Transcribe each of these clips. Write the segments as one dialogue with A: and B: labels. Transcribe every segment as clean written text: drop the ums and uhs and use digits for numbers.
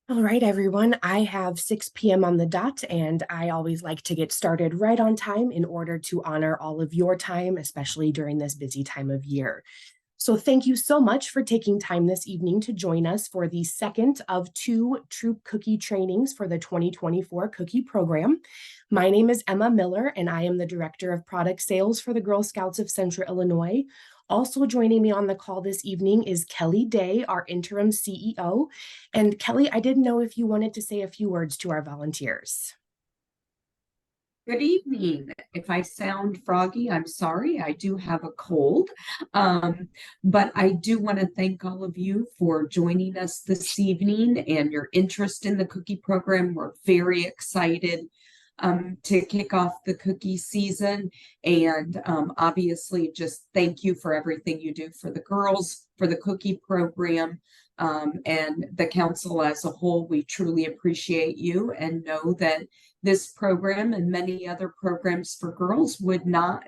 A: All right, everyone. I have 6 p.m. on the dot, and I always like to get started right on time in order to honor all of your time, especially during this busy time of year. So, thank you so much for taking time this evening to join us for the second of two troop cookie trainings for the 2024 cookie program. My name is Emma Miller, and I am the Director of Product Sales for the Girl Scouts of Central Illinois. Also joining me on the call this evening is Kelly Day, our interim CEO. And Kelly, I didn't know if you wanted to say a few words to our volunteers.
B: Good evening. If I sound froggy, I'm sorry. I do have a cold. Um, but I do want to thank all of you for joining us this evening and your interest in the cookie program. We're very excited to kick off the cookie season. And obviously, just thank you for everything you do for the girls, for the cookie program, and the council as a whole. We truly appreciate you and know that this program and many other programs for girls would not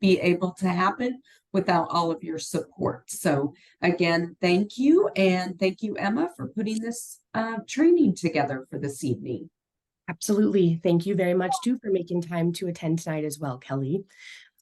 B: be able to happen without all of your support. So again, thank you. And thank you, Emma, for putting this training together for this evening.
A: Absolutely. Thank you very much, too, for making time to attend tonight as well, Kelly.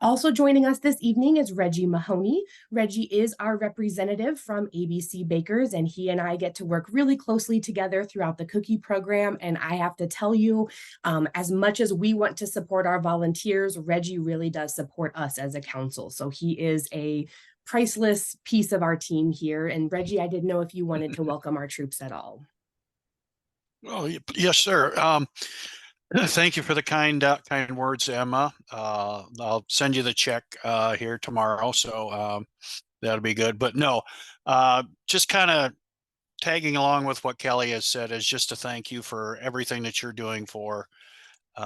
A: Also joining us this evening is Reggie Mahoney. Reggie is our representative from ABC Bakers, and he and I get to work really closely together throughout the cookie program. And I have to tell you, as much as we want to support our volunteers, Reggie really does support us as a council. So he is a priceless piece of our team here. And Reggie, I didn't know if you wanted to welcome our troops at all.
C: Oh, yes, sir. Thank you for the kind words, Emma. I'll send you the check here tomorrow, so that'll be good. But no, just kind of tagging along with what Kelly has said is just to thank you for everything that you're doing for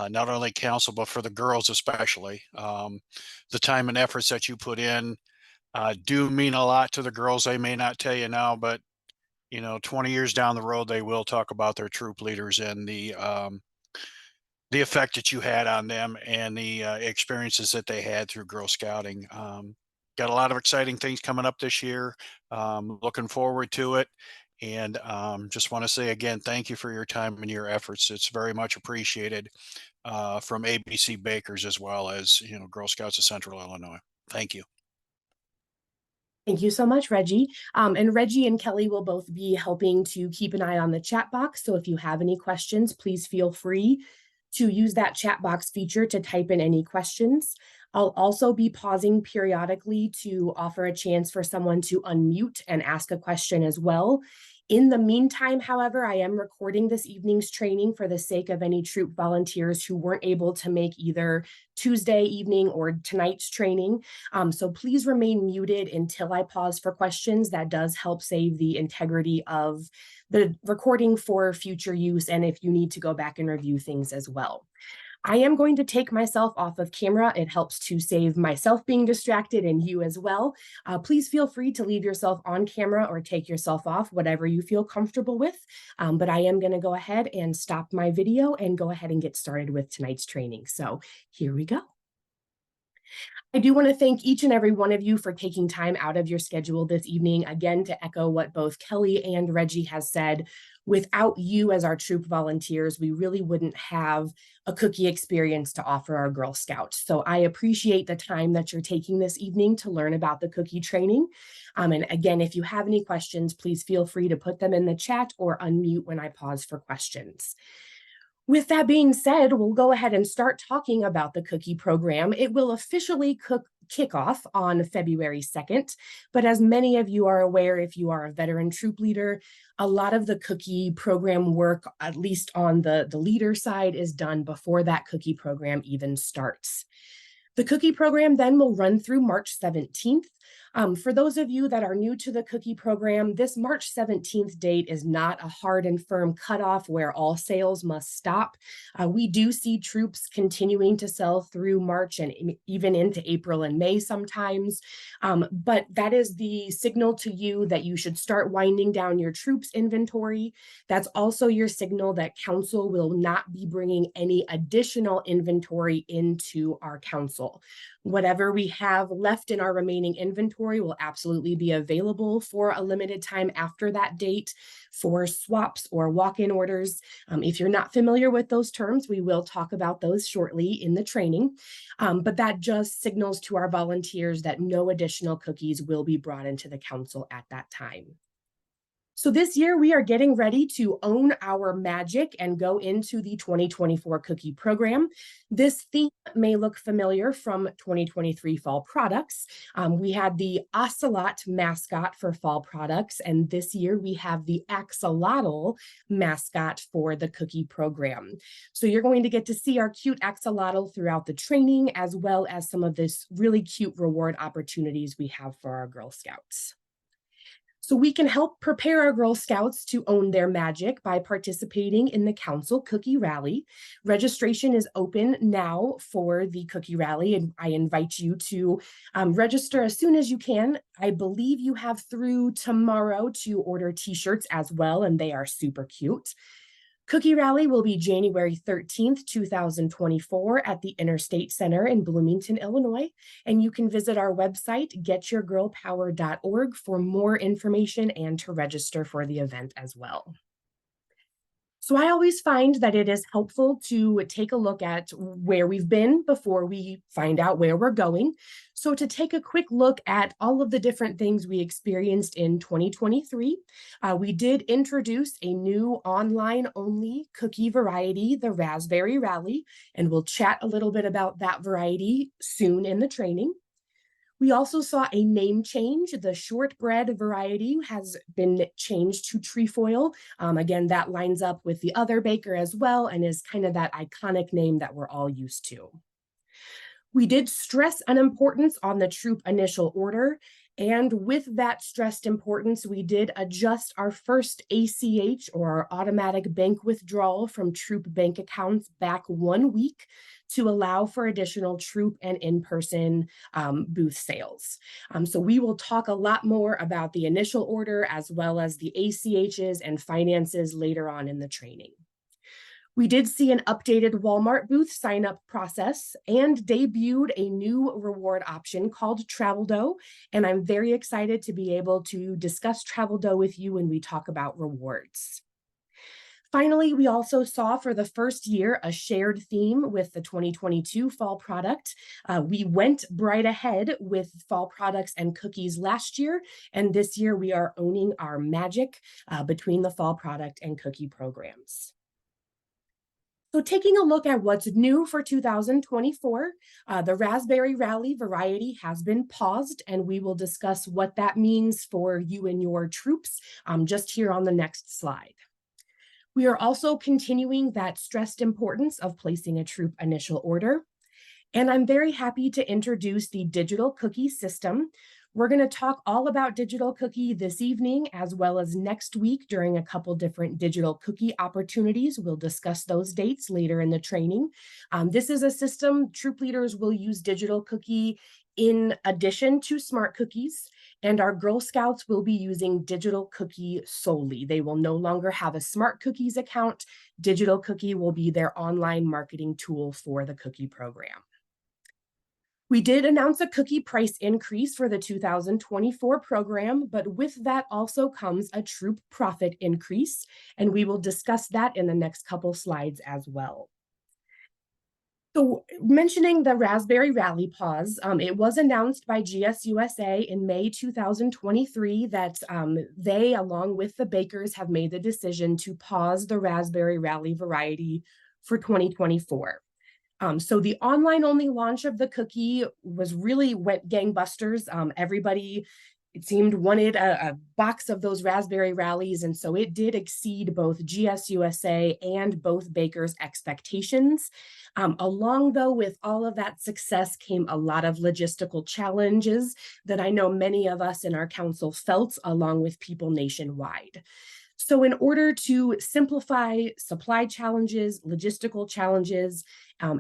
C: not only council but for the girls especially. The time and efforts that you put in do mean a lot to the girls. They may not tell you now, but 20 years down the road, they will talk about their troop leaders and the effect that you had on them and the experiences that they had through Girl Scouting. Got a lot of exciting things coming up this year. Looking forward to it. And just want to say again, thank you for your time and your efforts. It's very much appreciated from ABC Bakers as well as, Girl Scouts of Central Illinois. Thank you.
A: Thank you so much, Reggie. And Reggie and Kelly will both be helping to keep an eye on the chat box. So if you have any questions, please feel free to use that chat box feature to type in any questions. I'll also be pausing periodically to offer a chance for someone to unmute and ask a question as well. In the meantime, however, I am recording this evening's training for the sake of any troop volunteers who weren't able to make either Tuesday evening or tonight's training. So please remain muted until I pause for questions. That does help save the integrity of the recording for future use and if you need to go back and review things as well. I am going to take myself off of camera. It helps to save myself being distracted and you as well. Please feel free to leave yourself on camera or take yourself off, whatever you feel comfortable with. But I am going to go ahead and stop my video and go ahead and get started with tonight's training. So here we go. I do want to thank each and every one of you for taking time out of your schedule this evening. Again, to echo what both Kelly and Reggie has said, without you as our troop volunteers, we really wouldn't have a cookie experience to offer our Girl Scouts. So I appreciate the time that you're taking this evening to learn about the cookie training. And again, if you have any questions, please feel free to put them in the chat or unmute when I pause for questions. With that being said, we'll go ahead and start talking about the cookie program. It will officially kick off on February 2nd, but as many of you are aware, if you are a veteran troop leader, a lot of the cookie program work, at least on the leader side, is done before that cookie program even starts. The cookie program then will run through March 17th. For those of you that are new to the cookie program, this March 17th date is not a hard and firm cutoff where all sales must stop. We do see troops continuing to sell through March and even into April and May sometimes, but that is the signal to you that you should start winding down your troops inventory. That's also your signal that council will not be bringing any additional inventory into our council. Whatever we have left in our remaining inventory will absolutely be available for a limited time after that date for swaps or walk-in orders. If you're not familiar with those terms, we will talk about those shortly in the training. But that just signals to our volunteers that no additional cookies will be brought into the council at that time. So this year we are getting ready to own our magic and go into the 2024 cookie program. This theme may look familiar from 2023 fall products. We had the ocelot mascot for fall products, and this year we have the axolotl mascot for the cookie program. So you're going to get to see our cute axolotl throughout the training, as well as some of this really cute reward opportunities we have for our Girl Scouts. So we can help prepare our Girl Scouts to own their magic by participating in the Council Cookie Rally. Registration is open now for the Cookie Rally, and I invite you to register as soon as you can. I believe you have through tomorrow to order t-shirts as well, and they are super cute. Cookie Rally will be January 13th, 2024 at the Interstate Center in Bloomington, Illinois. And you can visit our website, getyourgirlpower.org, for more information and to register for the event as well. So I always find that it is helpful to take a look at where we've been before we find out where we're going. So to take a quick look at all of the different things we experienced in 2023, we did introduce a new online-only cookie variety, the Raspberry Rally, and we'll chat a little bit about that variety soon in the training. We also saw a name change. The shortbread variety has been changed to trefoil. Again, that lines up with the other baker as well and is kind of that iconic name that we're all used to. We did stress an importance on the troop initial order. And with that stressed importance, we did adjust our first ACH, or our automatic bank withdrawal from troop bank accounts, back 1 week to allow for additional troop and in-person booth sales. So we will talk a lot more about the initial order as well as the ACHs and finances later on in the training. We did see an updated Walmart booth sign-up process and debuted a new reward option called Travel Dough, and I'm very excited to be able to discuss Travel Dough with you when we talk about rewards. Finally, we also saw for the first year a shared theme with the 2022 fall product. We went bright ahead with fall products and cookies last year, and this year we are owning our magic between the fall product and cookie programs. So taking a look at what's new for 2024, the Raspberry Rally variety has been paused, and we will discuss what that means for you and your troops just here on the next slide. We are also continuing that stressed importance of placing a troop initial order. And I'm very happy to introduce the digital cookie system. We're going to talk all about digital cookie this evening, as well as next week during a couple different digital cookie opportunities. We'll discuss those dates later in the training. This is a system troop leaders will use digital cookie in addition to smart cookies, and our Girl Scouts will be using digital cookie solely. They will no longer have a smart cookies account. Digital cookie will be their online marketing tool for the cookie program. We did announce a cookie price increase for the 2024 program, but with that also comes a troop profit increase, and we will discuss that in the next couple slides as well. So mentioning the Raspberry Rally pause, it was announced by GSUSA in May 2023 that they, along with the bakers, have made the decision to pause the Raspberry Rally variety for 2024. So the online-only launch of the cookie went gangbusters. Everybody, it seemed, wanted a box of those Raspberry Rallies, and so it did exceed both GSUSA and both bakers' expectations. Along, though, with all of that success came a lot of logistical challenges that I know many of us in our council felt, along with people nationwide. So in order to simplify supply challenges, logistical challenges,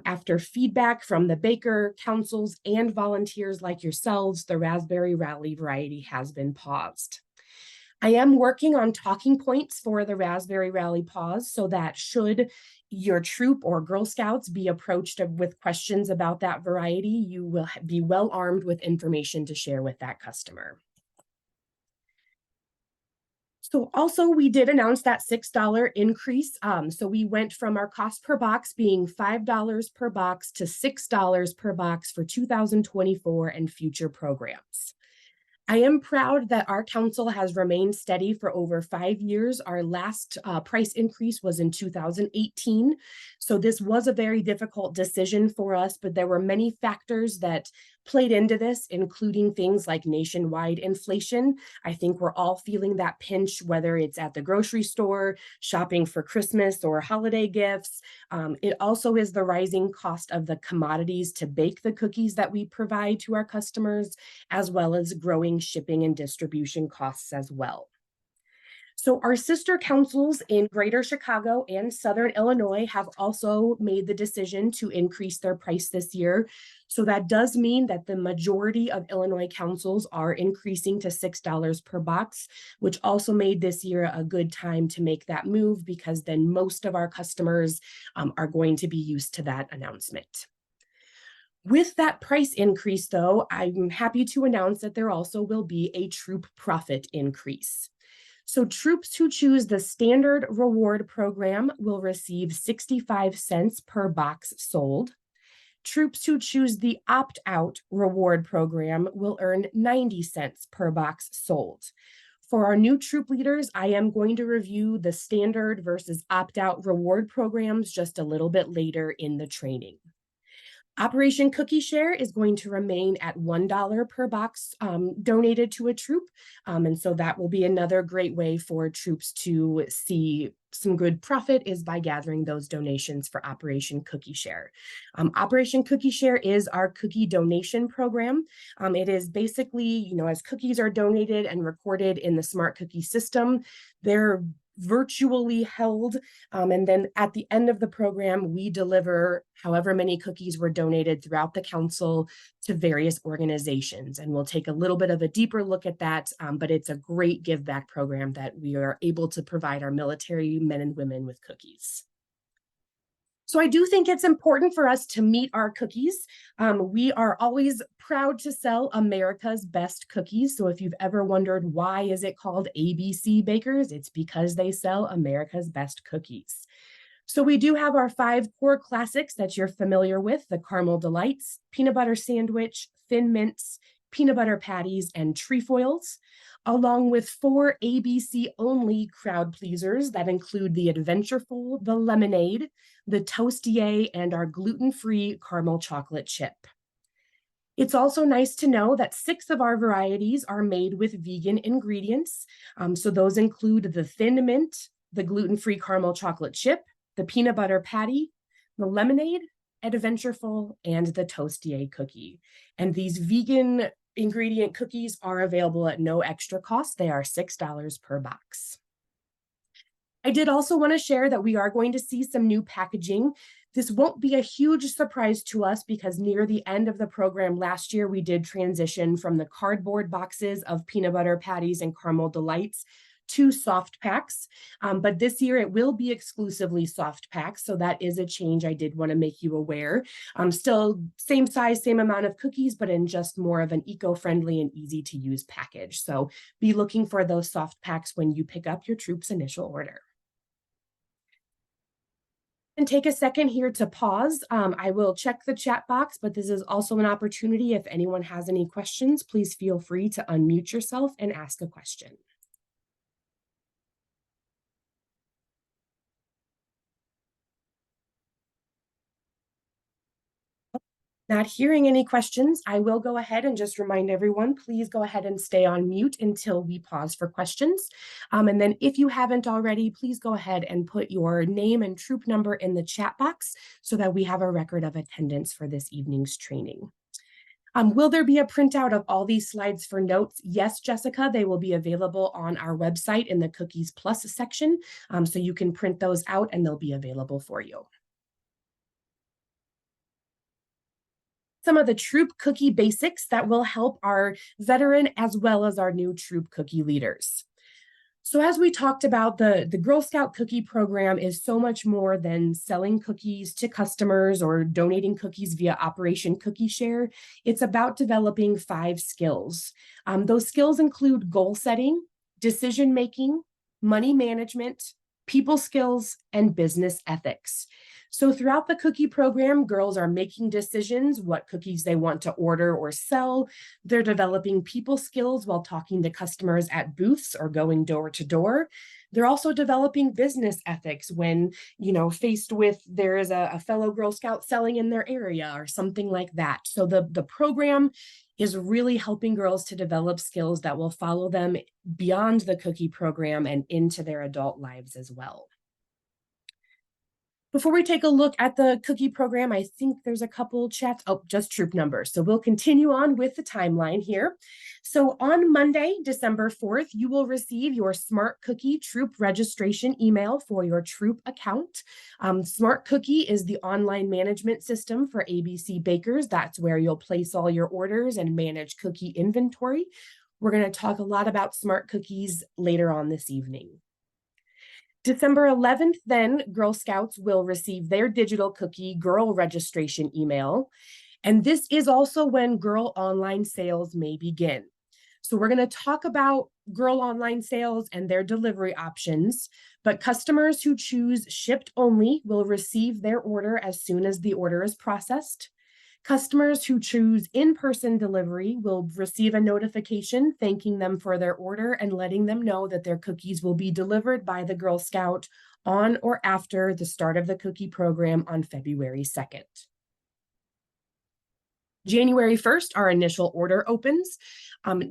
A: after feedback from the baker, councils, and volunteers like yourselves, the Raspberry Rally variety has been paused. I am working on talking points for the Raspberry Rally Pause so that should your troop or Girl Scouts be approached with questions about that variety, you will be well armed with information to share with that customer. So also we did announce that $6 increase. So we went from our cost per box being $5 per box to $6 per box for 2024 and future programs. I am proud that our council has remained steady for over 5 years. Our last price increase was in 2018. So this was a very difficult decision for us, but there were many factors that played into this, including things like nationwide inflation. I think we're all feeling that pinch, whether it's at the grocery store, shopping for Christmas or holiday gifts. It also is the rising cost of the commodities to bake the cookies that we provide to our customers, as well as growing shipping and distribution costs as well. So our sister councils in Greater Chicago and Southern Illinois have also made the decision to increase their price this year. So that does mean that the majority of Illinois councils are increasing to $6 per box, which also made this year a good time to make that move because then most of our customers are going to be used to that announcement. With that price increase, though, I'm happy to announce that there also will be a troop profit increase. So troops who choose the standard reward program will receive 65 cents per box sold. Troops who choose the opt-out reward program will earn 90 cents per box sold. For our new troop leaders, I am going to review the standard versus opt-out reward programs just a little bit later in the training. Operation Cookie Share is going to remain at $1 per box donated to a troop. And so that will be another great way for troops to see some good profit is by gathering those donations for Operation Cookie Share. Operation Cookie Share is our cookie donation program. It is basically, as cookies are donated and recorded in the Smart Cookie system, they're virtually held. And then at the end of the program, we deliver however many cookies were donated throughout the council to various organizations. And we'll take a little bit of a deeper look at that, but it's a great give back program that we are able to provide our military men and women with cookies. So I do think it's important for us to meet our cookies. We are always proud to sell America's best cookies. So if you've ever wondered why is it called ABC Bakers, it's because they sell America's best cookies. So we do have our 5 core classics that you're familiar with: the Caramel Delights, Peanut Butter Sandwich, Thin Mints, Peanut Butter Patties, and Trefoils, along with 4 ABC only crowd pleasers that include the Adventureful, the Lemonade, the Toastier, and our gluten-free caramel chocolate chip. It's also nice to know that 6 of our varieties are made with vegan ingredients. So those include the Thin Mint, the gluten-free caramel chocolate chip, the peanut butter patty, the lemonade, Adventureful, and the Toastier cookie. And these vegan ingredient cookies are available at no extra cost. They are $6 per box. I did also want to share that we are going to see some new packaging. This won't be a huge surprise to us because near the end of the program last year, we did transition from the cardboard boxes of peanut butter patties and caramel delights to soft packs. But this year it will be exclusively soft packs. So that is a change I did want to make you aware. Still same size, same amount of cookies, but in just more of an eco-friendly and easy to use package. So be looking for those soft packs when you pick up your troop's initial order. And take a second here to pause. I will check the chat box, but this is also an opportunity. If anyone has any questions, please feel free to unmute yourself and ask a question. Not hearing any questions, I will go ahead and just remind everyone, please go ahead and stay on mute until we pause for questions. And then if you haven't already, please go ahead and put your name and troop number in the chat box so that we have a record of attendance for this evening's training. Will there be a printout of all these slides for notes? Yes, Jessica, they will be available on our website in the Cookies Plus section. So you can print those out and they'll be available for you. Some of the troop cookie basics that will help our veteran as well as our new troop cookie leaders. So as we talked about, the Girl Scout cookie program is so much more than selling cookies to customers or donating cookies via Operation Cookie Share. It's about developing 5 skills. Those skills include goal setting, decision making, money management, people skills, and business ethics. So throughout the cookie program, girls are making decisions what cookies they want to order or sell. They're developing people skills while talking to customers at booths or going door to door. They're also developing business ethics when, faced with there is a fellow Girl Scout selling in their area or something like that. So the program is really helping girls to develop skills that will follow them beyond the cookie program and into their adult lives as well. Before we take a look at the cookie program, I think there's a couple chats. Oh, just troop numbers. So we'll continue on with the timeline here. So on Monday, December 4th, you will receive your Smart Cookie Troop registration email for your troop account. Smart Cookie is the online management system for ABC bakers. That's where you'll place all your orders and manage cookie inventory. We're going to talk a lot about Smart Cookies later on this evening. December 11th, then, Girl Scouts will receive their digital cookie girl registration email. And this is also when girl online sales may begin. So we're going to talk about girl online sales and their delivery options, but customers who choose shipped only will receive their order as soon as the order is processed. Customers who choose in-person delivery will receive a notification thanking them for their order and letting them know that their cookies will be delivered by the Girl Scout on or after the start of the cookie program on February 2nd. January 1st, our initial order opens.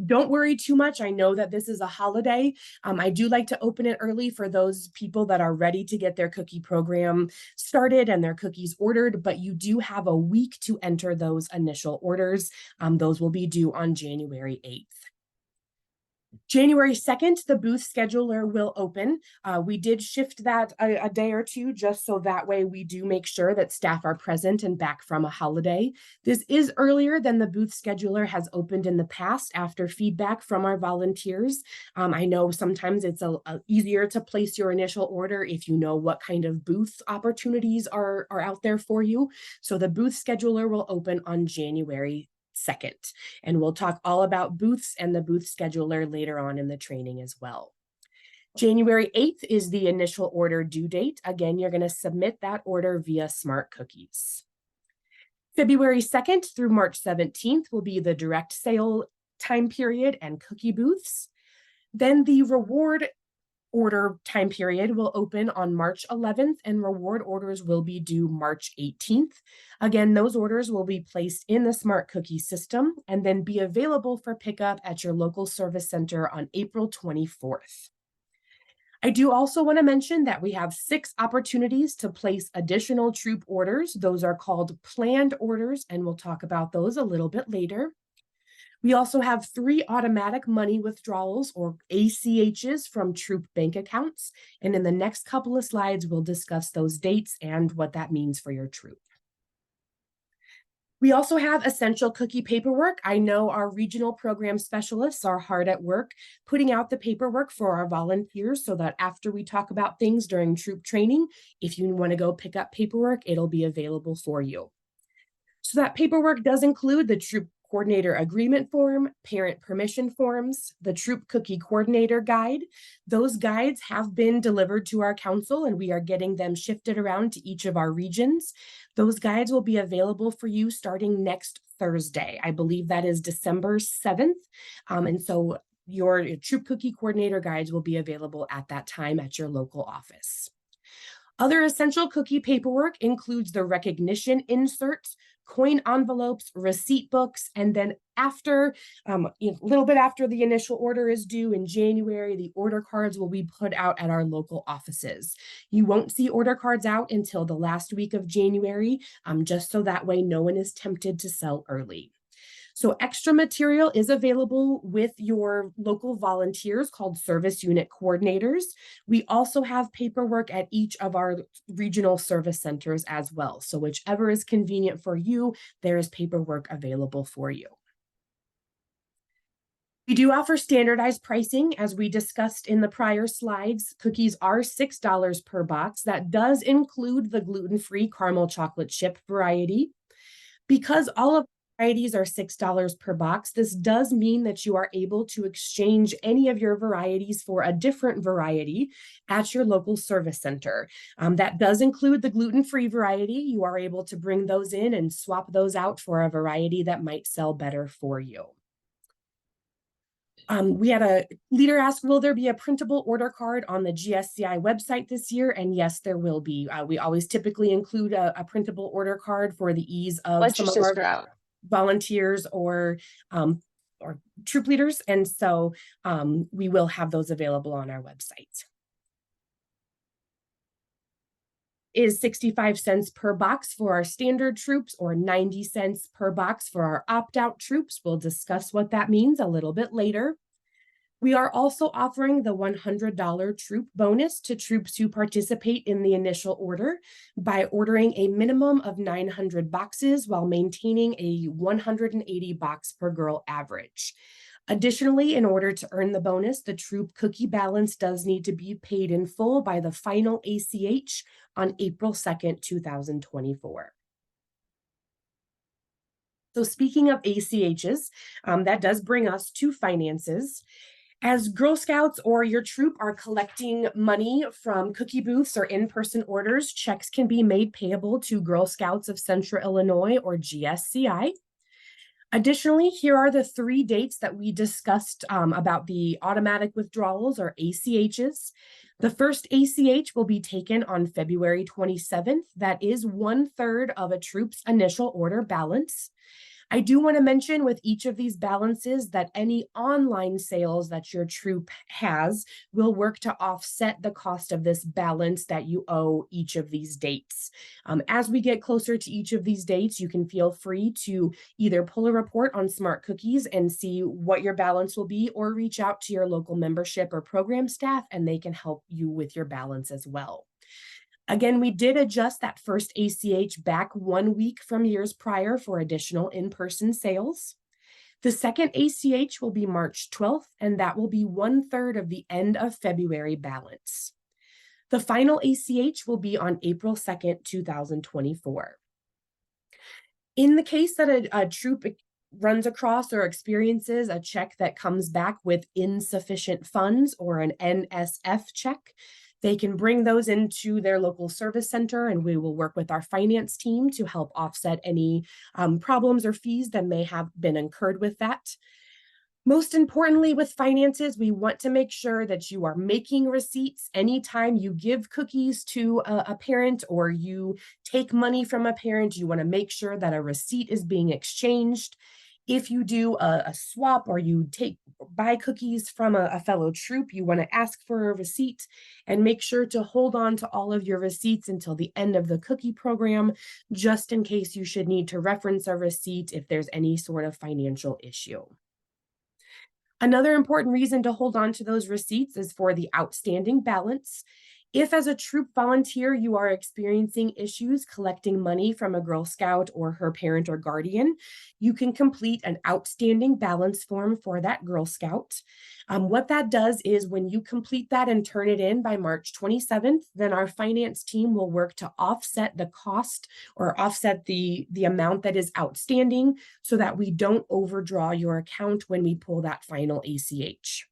A: Don't worry too much. I know that this is a holiday. I do like to open it early for those people that are ready to get their cookie program started and their cookies ordered, but you do have a week to enter those initial orders. Those will be due on January 8th. January 2nd, the booth scheduler will open. We did shift that a day or two just so that way we do make sure that staff are present and back from a holiday. This is earlier than the booth scheduler has opened in the past after feedback from our volunteers. I know sometimes it's easier to place your initial order if you know what kind of booth opportunities are out there for you. So the booth scheduler will open on January 2nd. And we'll talk all about booths and the booth scheduler later on in the training as well. January 8th is the initial order due date. Again, you're going to submit that order via Smart Cookies. February 2nd through March 17th will be the direct sale time period and cookie booths. Then the reward order time period will open on March 11th and reward orders will be due March 18th. Again, those orders will be placed in the Smart Cookie system and then be available for pickup at your local service center on April 24th. I do also want to mention that we have 6 opportunities to place additional troop orders. Those are called planned orders, and we'll talk about those a little bit later. We also have 3 automatic money withdrawals or ACHs from troop bank accounts. And in the next couple of slides, we'll discuss those dates and what that means for your troop. We also have essential cookie paperwork. I know our regional program specialists are hard at work putting out the paperwork for our volunteers so that after we talk about things during troop training, if you want to go pick up paperwork, it'll be available for you. So that paperwork does include the troop coordinator agreement form, parent permission forms, the troop cookie coordinator guide. Those guides have been delivered to our council and we are getting them shifted around to each of our regions. Those guides will be available for you starting next Thursday. I believe that is December 7th. And so your troop cookie coordinator guides will be available at that time at your local office. Other essential cookie paperwork includes the recognition inserts, coin envelopes, receipt books, and then after, a little bit after the initial order is due in January, the order cards will be put out at our local offices. You won't see order cards out until the last week of January, just so that way no one is tempted to sell early. So extra material is available with your local volunteers called service unit coordinators. We also have paperwork at each of our regional service centers as well. So whichever is convenient for you, there is paperwork available for you. We do offer standardized pricing. As we discussed in the prior slides, cookies are $6 per box. That does include the gluten-free caramel chocolate chip variety. Because all of the varieties are $6 per box, this does mean that you are able to exchange any of your varieties for a different variety at your local service center. That does include the gluten-free variety. You are able to bring those in and swap those out for a variety that might sell better for you. We had a leader ask, will there be a printable order card on the GSCI website this year? And yes, there will be. We always typically include a printable order card for the ease of some of our volunteers or troop leaders. And so we will have those available on our website. Is 65 cents per box for our standard troops or 90 cents per box for our opt-out troops. We'll discuss what that means a little bit later. We are also offering the $100 troop bonus to troops who participate in the initial order by ordering a minimum of 900 boxes while maintaining a 180 box per girl average. Additionally, in order to earn the bonus, the troop cookie balance does need to be paid in full by the final ACH on April 2nd, 2024. So speaking of ACHs, that does bring us to finances. As Girl Scouts or your troop are collecting money from cookie booths or in-person orders, checks can be made payable to Girl Scouts of Central Illinois or GSCI. Additionally, here are the 3 dates that we discussed about the automatic withdrawals or ACHs. The first ACH will be taken on February 27th. That is 1/3 of a troop's initial order balance. I do want to mention with each of these balances that any online sales that your troop has will work to offset the cost of this balance that you owe each of these dates. As we get closer to each of these dates, you can feel free to either pull a report on Smart Cookies and see what your balance will be, or reach out to your local membership or program staff and they can help you with your balance as well. Again, we did adjust that first ACH back 1 week from years prior for additional in-person sales. The second ACH will be March 12th, and that will be 1/3 of the end of February balance. The final ACH will be on April 2nd, 2024. In the case that a troop runs across or experiences a check that comes back with insufficient funds or an NSF check, they can bring those into their local service center and we will work with our finance team to help offset any problems or fees that may have been incurred with that. Most importantly, with finances, we want to make sure that you are making receipts. Anytime you give cookies to a parent or you take money from a parent, you want to make sure that a receipt is being exchanged. If you do a swap or you buy cookies from a fellow troop, you want to ask for a receipt and make sure to hold on to all of your receipts until the end of the cookie program, just in case you should need to reference a receipt if there's any sort of financial issue. Another important reason to hold on to those receipts is for the outstanding balance. If as a troop volunteer, you are experiencing issues collecting money from a Girl Scout or her parent or guardian, you can complete an outstanding balance form for that Girl Scout. What that does is when you complete that and turn it in by March 27th, then our finance team will work to offset the cost or offset the amount that is outstanding so that we don't overdraw your account when we pull that final ACH.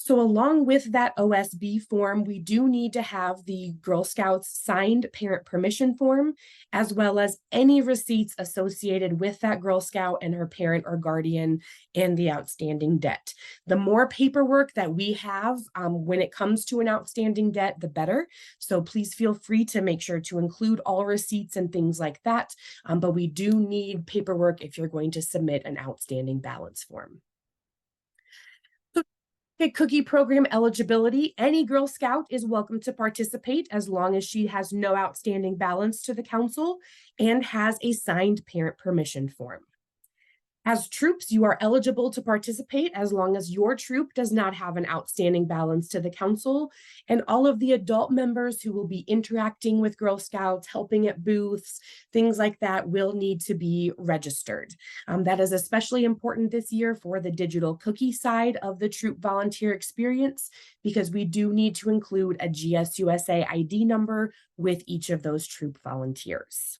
A: So along with that OSB form, we do need to have the Girl Scouts signed parent permission form, as well as any receipts associated with that Girl Scout and her parent or guardian and the outstanding debt. The more paperwork that we have when it comes to an outstanding debt, the better. So please feel free to make sure to include all receipts and things like that. But we do need paperwork if you're going to submit an outstanding balance form. Cookie program eligibility. Any Girl Scout is welcome to participate as long as she has no outstanding balance to the council and has a signed parent permission form. As troops, you are eligible to participate as long as your troop does not have an outstanding balance to the council, and all of the adult members who will be interacting with Girl Scouts, helping at booths, things like that will need to be registered. That is especially important this year for the digital cookie side of the troop volunteer experience, because we do need to include a GSUSA ID number with each of those troop volunteers.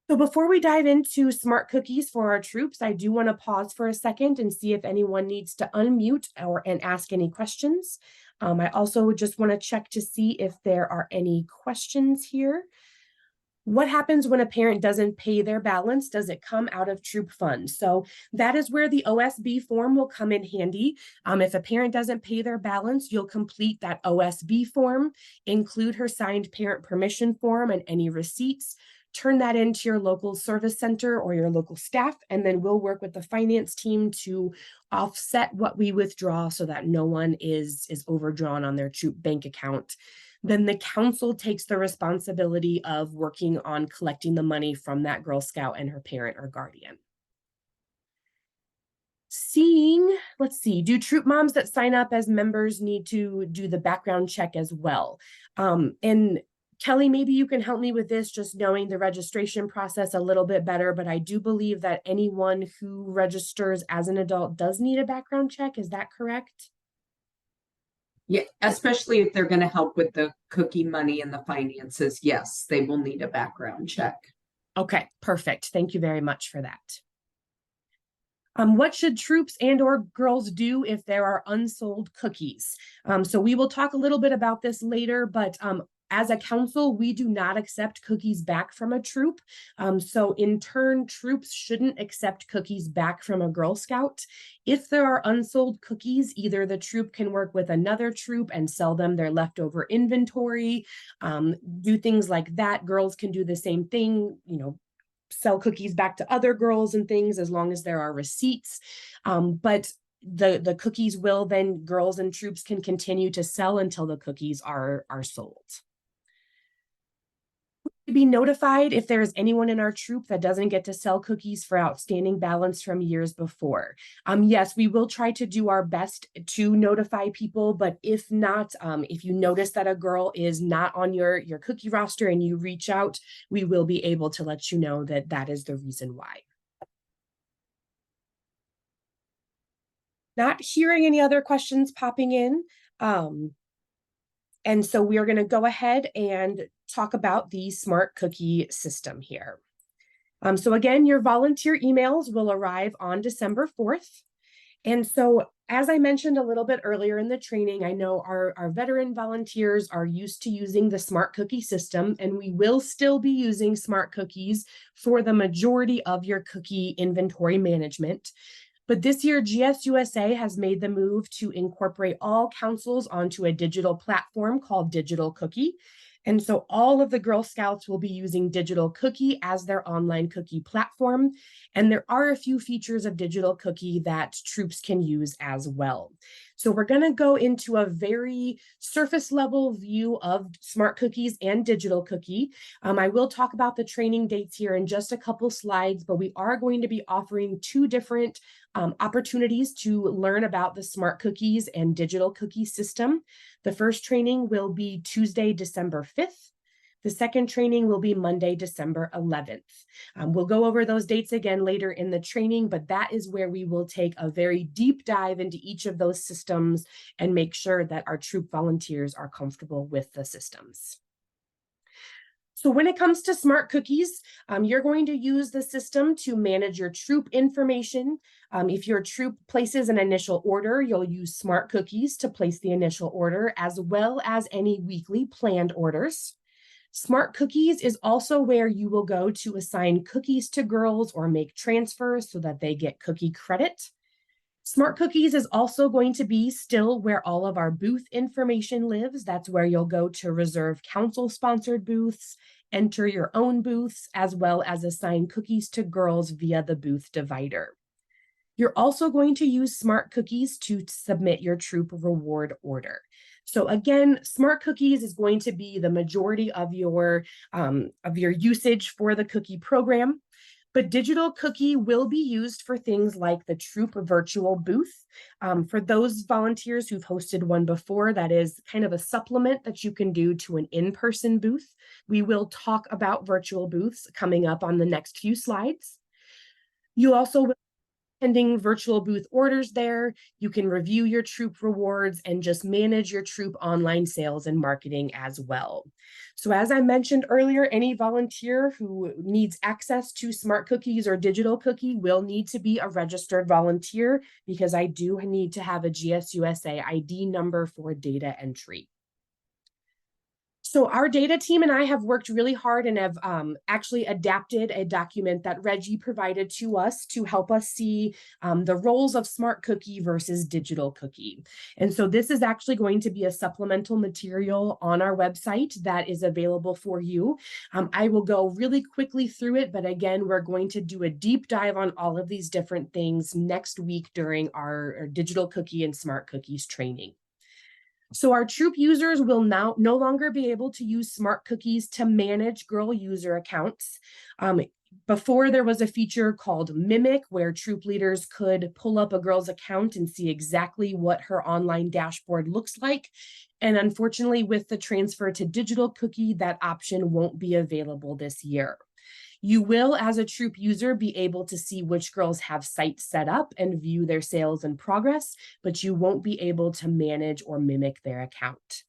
A: So before we dive into smart cookies for our troops, I do want to pause for a second and see if anyone needs to unmute and ask any questions. I also just want to check to see if there are any questions here. What happens when a parent doesn't pay their balance? Does it come out of troop funds? So that is where the OSB form will come in handy. If a parent doesn't pay their balance, you'll complete that OSB form, include her signed parent permission form and any receipts, turn that into your local service center or your local staff, and then we'll work with the finance team to offset what we withdraw so that no one is overdrawn on their troop bank account. Then the council takes the responsibility of working on collecting the money from that Girl Scout and her parent or guardian. Let's see, do troop moms that sign up as members need to do the background check as well? And Kelly, maybe you can help me with this, just knowing the registration process a little bit better, but I do believe that anyone who registers as an adult does need a background check. Is that correct?
B: Yeah, especially if they're going to help with the cookie money and the finances. Yes, they will need a background check.
A: Okay, perfect. Thank you very much for that. What should troops and or girls do if there are unsold cookies? So we will talk a little bit about this later, but as a council, we do not accept cookies back from a troop. So in turn, troops shouldn't accept cookies back from a Girl Scout. If there are unsold cookies, either the troop can work with another troop and sell them their leftover inventory, do things like that. Girls can do the same thing, sell cookies back to other girls and things as long as there are receipts. But the cookies will then, girls and troops can continue to sell until the cookies are sold. Be notified if there's anyone in our troop that doesn't get to sell cookies for outstanding balance from years before. Yes, we will try to do our best to notify people, but if not, if you notice that a girl is not on your cookie roster and you reach out, we will be able to let you know that that is the reason why. Not hearing any other questions popping in. And so we are going to go ahead and talk about the smart cookie system here. So again, your volunteer emails will arrive on December 4th. And so as I mentioned a little bit earlier in the training, I know our veteran volunteers are used to using the smart cookie system, and we will still be using smart cookies for the majority of your cookie inventory management. But this year, GSUSA has made the move to incorporate all councils onto a digital platform called Digital Cookie. And so all of the Girl Scouts will be using Digital Cookie as their online cookie platform. And there are a few features of Digital Cookie that troops can use as well. So we're going to go into a very surface level view of smart cookies and Digital Cookie. I will talk about the training dates here in just a couple slides, but we are going to be offering two different opportunities to learn about the smart cookies and Digital Cookie system. The first training will be Tuesday, December 5th. The second training will be Monday, December 11th. We'll go over those dates again later in the training, but that is where we will take a very deep dive into each of those systems and make sure that our troop volunteers are comfortable with the systems. So when it comes to smart cookies, you're going to use the system to manage your troop information. If your troop places an initial order, you'll use smart cookies to place the initial order, as well as any weekly planned orders. Smart cookies is also where you will go to assign cookies to girls or make transfers so that they get cookie credit. Smart Cookies is also going to be still where all of our booth information lives. That's where you'll go to reserve council-sponsored booths, enter your own booths, as well as assign cookies to girls via the booth divider. You're also going to use Smart Cookies to submit your troop reward order. So again, Smart Cookies is going to be the majority of your usage for the cookie program. But digital cookie will be used for things like the Troop virtual booth. For those volunteers who've hosted one before, that is kind of a supplement that you can do to an in-person booth. We will talk about virtual booths coming up on the next few slides. You also will pending virtual booth orders there. You can review your Troop rewards and just manage your Troop online sales and marketing as well. So as I mentioned earlier, any volunteer who needs access to smart cookies or digital cookie will need to be a registered volunteer, because I do need to have a GSUSA ID number for data entry. So our data team and I have worked really hard and have actually adapted a document that Reggie provided to us to help us see the roles of smart cookie versus digital cookie. And so this is actually going to be a supplemental material on our website that is available for you. I will go really quickly through it, but again, we're going to do a deep dive on all of these different things next week during our digital cookie and smart cookies training. So our Troop users will now no longer be able to use smart cookies to manage girl user accounts. Before, there was a feature called Mimic, where Troop leaders could pull up a girl's account and see exactly what her online dashboard looks like. And unfortunately, with the transfer to digital cookie, that option won't be available this year. You will, as a Troop user, be able to see which girls have sites set up and view their sales and progress, but you won't be able to manage or mimic their account.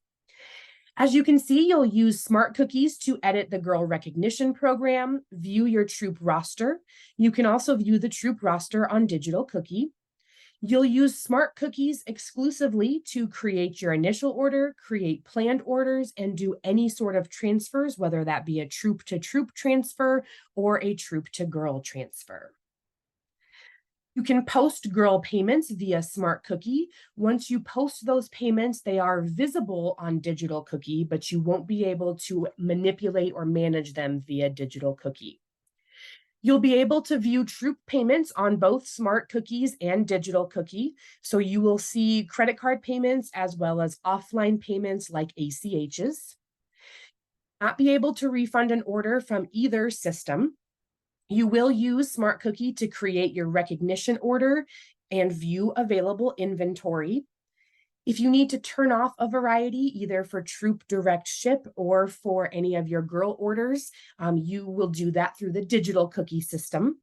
A: As you can see, you'll use smart cookies to edit the girl recognition program, view your Troop roster. You can also view the Troop roster on digital cookie. You'll use smart cookies exclusively to create your initial order, create planned orders, and do any sort of transfers, whether that be a Troop to Troop transfer or a Troop to girl transfer. You can post girl payments via smart cookie. Once you post those payments, they are visible on digital cookie, but you won't be able to manipulate or manage them via digital cookie. You'll be able to view Troop payments on both smart cookies and digital cookie. So you will see credit card payments as well as offline payments like ACHs. Not be able to refund an order from either system. You will use smart cookie to create your recognition order and view available inventory. If you need to turn off a variety, either for Troop direct ship or for any of your girl orders, you will do that through the digital cookie system.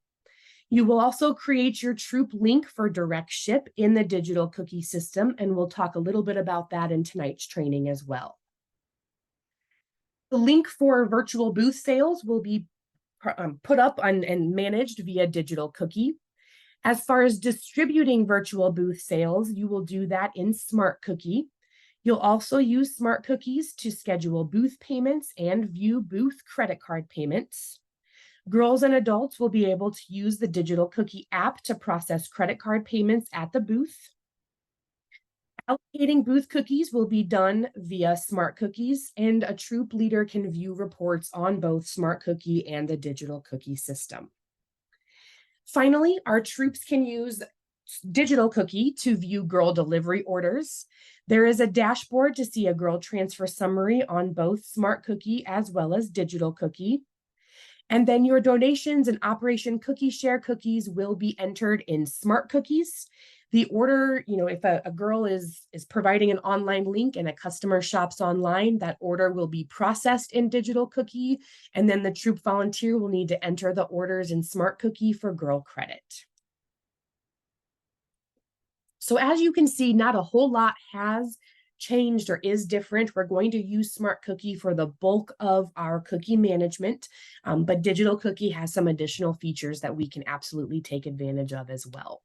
A: You will also create your Troop link for direct ship in the digital cookie system, and we'll talk a little bit about that in tonight's training as well. The link for virtual booth sales will be put up and managed via digital cookie. As far as distributing virtual booth sales, you will do that in smart cookie. You'll also use smart cookies to schedule booth payments and view booth credit card payments. Girls and adults will be able to use the digital cookie app to process credit card payments at the booth. Allocating booth cookies will be done via smart cookies, and a Troop leader can view reports on both smart cookie and the digital cookie system. Finally, our Troops can use digital cookie to view girl delivery orders. There is a dashboard to see a girl transfer summary on both smart cookie as well as digital cookie. And then your donations and Operation Cookie Share cookies will be entered in smart cookies. The order, if a girl is providing an online link and a customer shops online, that order will be processed in digital cookie, and then the Troop volunteer will need to enter the orders in smart cookie for girl credit. So as you can see, not a whole lot has changed or is different. We're going to use smart cookie for the bulk of our cookie management, but digital cookie has some additional features that we can absolutely take advantage of as well.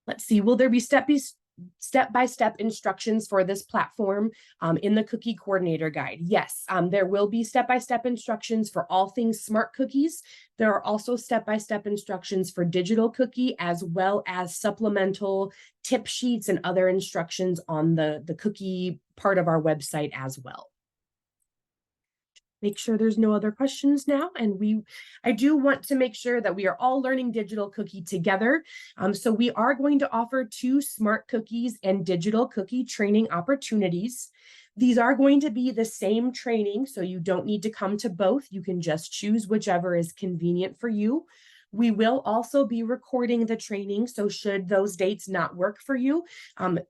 A: Let's see, will there be step-by-step instructions for this platform in the cookie coordinator guide? Yes, there will be step-by-step instructions for all things smart cookies. There are also step-by-step instructions for digital cookie, as well as supplemental tip sheets and other instructions on the cookie part of our website as well. Make sure there's no other questions now. And I do want to make sure that we are all learning digital cookie together. So we are going to offer 2 smart cookies and digital cookie training opportunities. These are going to be the same training, so you don't need to come to both. You can just choose whichever is convenient for you. We will also be recording the training, so should those dates not work for you,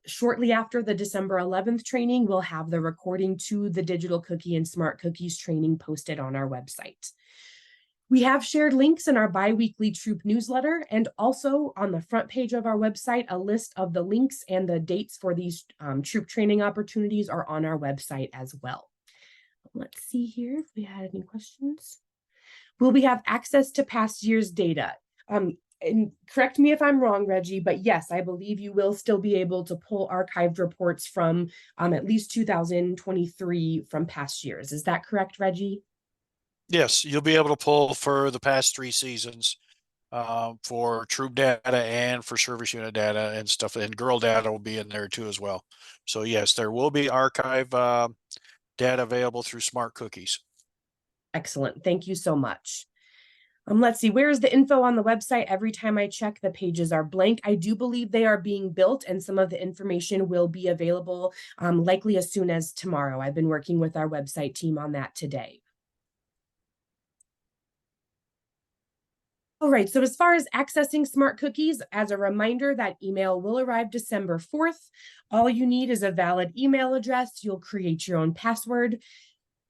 A: shortly after the December 11th training, we'll have the recording to the Digital Cookie and Smart Cookies training posted on our website. We have shared links in our bi-weekly troop newsletter, and also on the front page of our website, a list of the links and the dates for these troop training opportunities are on our website as well. Let's see here if we had any questions. Will we have access to past year's data? And correct me if I'm wrong, Reggie, but yes, I believe you will still be able to pull archived reports from at least 2023 from past years. Is that correct, Reggie?
C: Yes, you'll be able to pull for the past 3 seasons for troop data and for service unit data and stuff. And girl data will be in there too as well. So yes, there will be archive data available through Smart Cookies.
A: Excellent. Thank you so much. Let's see, where's the info on the website? Every time I check, the pages are blank. I do believe they are being built, and some of the information will be available likely as soon as tomorrow. I've been working with our website team on that today. All right, so as far as accessing Smart Cookies, as a reminder, that email will arrive December 4th. All you need is a valid email address. You'll create your own password.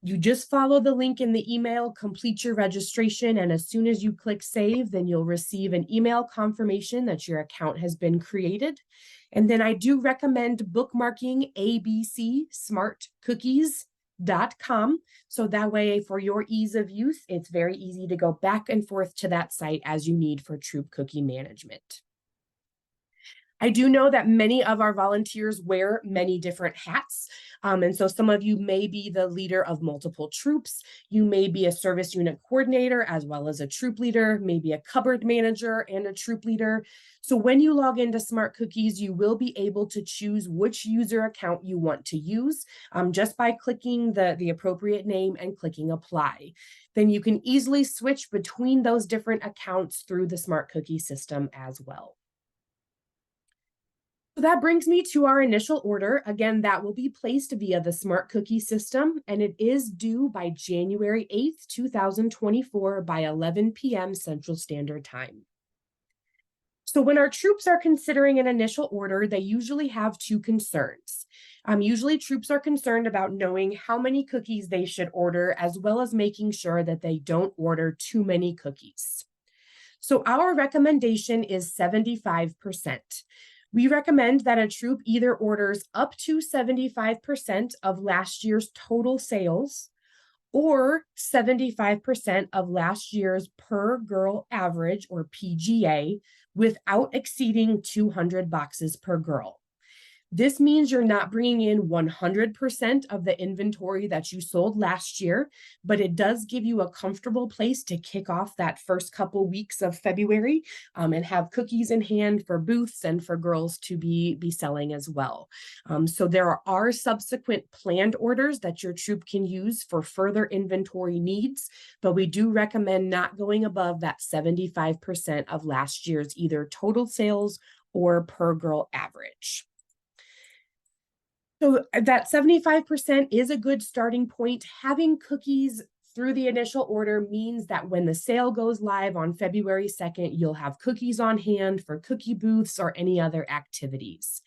A: You just follow the link in the email, complete your registration, and as soon as you click save, then you'll receive an email confirmation that your account has been created. And then I do recommend bookmarking abcsmartcookies.com. So that way, for your ease of use, it's very easy to go back and forth to that site as you need for troop cookie management. I do know that many of our volunteers wear many different hats. And so some of you may be the leader of multiple troops. You may be a service unit coordinator as well as a troop leader, maybe a cupboard manager and a troop leader. So when you log into Smart Cookies, you will be able to choose which user account you want to use just by clicking the appropriate name and clicking apply. Then you can easily switch between those different accounts through the Smart Cookie system as well. So that brings me to our initial order. Again, that will be placed via the Smart Cookie system, and it is due by January 8th, 2024 by 11 p.m. Central Standard Time. So when our troops are considering an initial order, they usually have two concerns. Usually troops are concerned about knowing how many cookies they should order, as well as making sure that they don't order too many cookies. So our recommendation is 75%. We recommend that a troop either orders up to 75% of last year's total sales or 75% of last year's per girl average, or PGA, without exceeding 200 boxes per girl. This means you're not bringing in 100% of the inventory that you sold last year, but it does give you a comfortable place to kick off that first couple weeks of February and have cookies in hand for booths and for girls to be selling as well. So there are subsequent planned orders that your troop can use for further inventory needs, but we do recommend not going above that 75% of last year's either total sales or per girl average. So that 75% is a good starting point. Having cookies through the initial order means that when the sale goes live on February 2nd, you'll have cookies on hand for cookie booths or any other activities.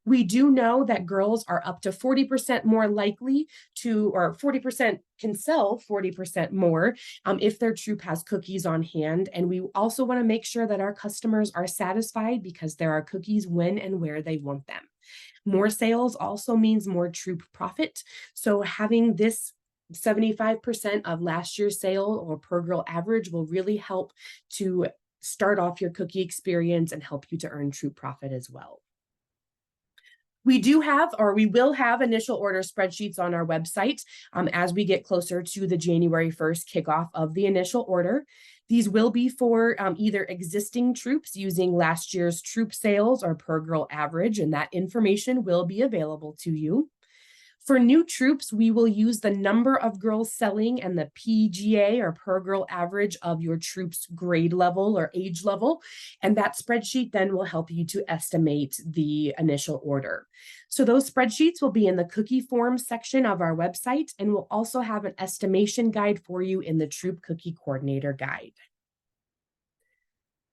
A: We do know that girls are up to 40% more likely to, or 40% can sell 40% more if their troop has cookies on hand. And we also want to make sure that our customers are satisfied because there are cookies when and where they want them. More sales also means more troop profit. So having this 75% of last year's sale or per girl average will really help to start off your cookie experience and help you to earn troop profit as well. We do have, or we will have, initial order spreadsheets on our website as we get closer to the January 1st kickoff of the initial order. These will be for either existing troops using last year's troop sales or per girl average, and that information will be available to you. For new troops, we will use the number of girls selling and the PGA or per girl average of your troops grade level or age level. And that spreadsheet then will help you to estimate the initial order. So those spreadsheets will be in the cookie forms section of our website, and we'll also have an estimation guide for you in the Troop Cookie Coordinator Guide.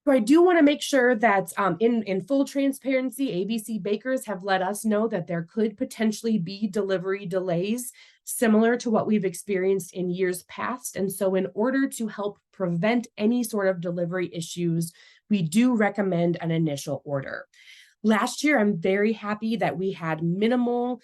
A: So I do want to make sure that in full transparency, ABC bakers have let us know that there could potentially be delivery delays similar to what we've experienced in years past. And so in order to help prevent any sort of delivery issues, we do recommend an initial order. Last year, I'm very happy that we had minimal,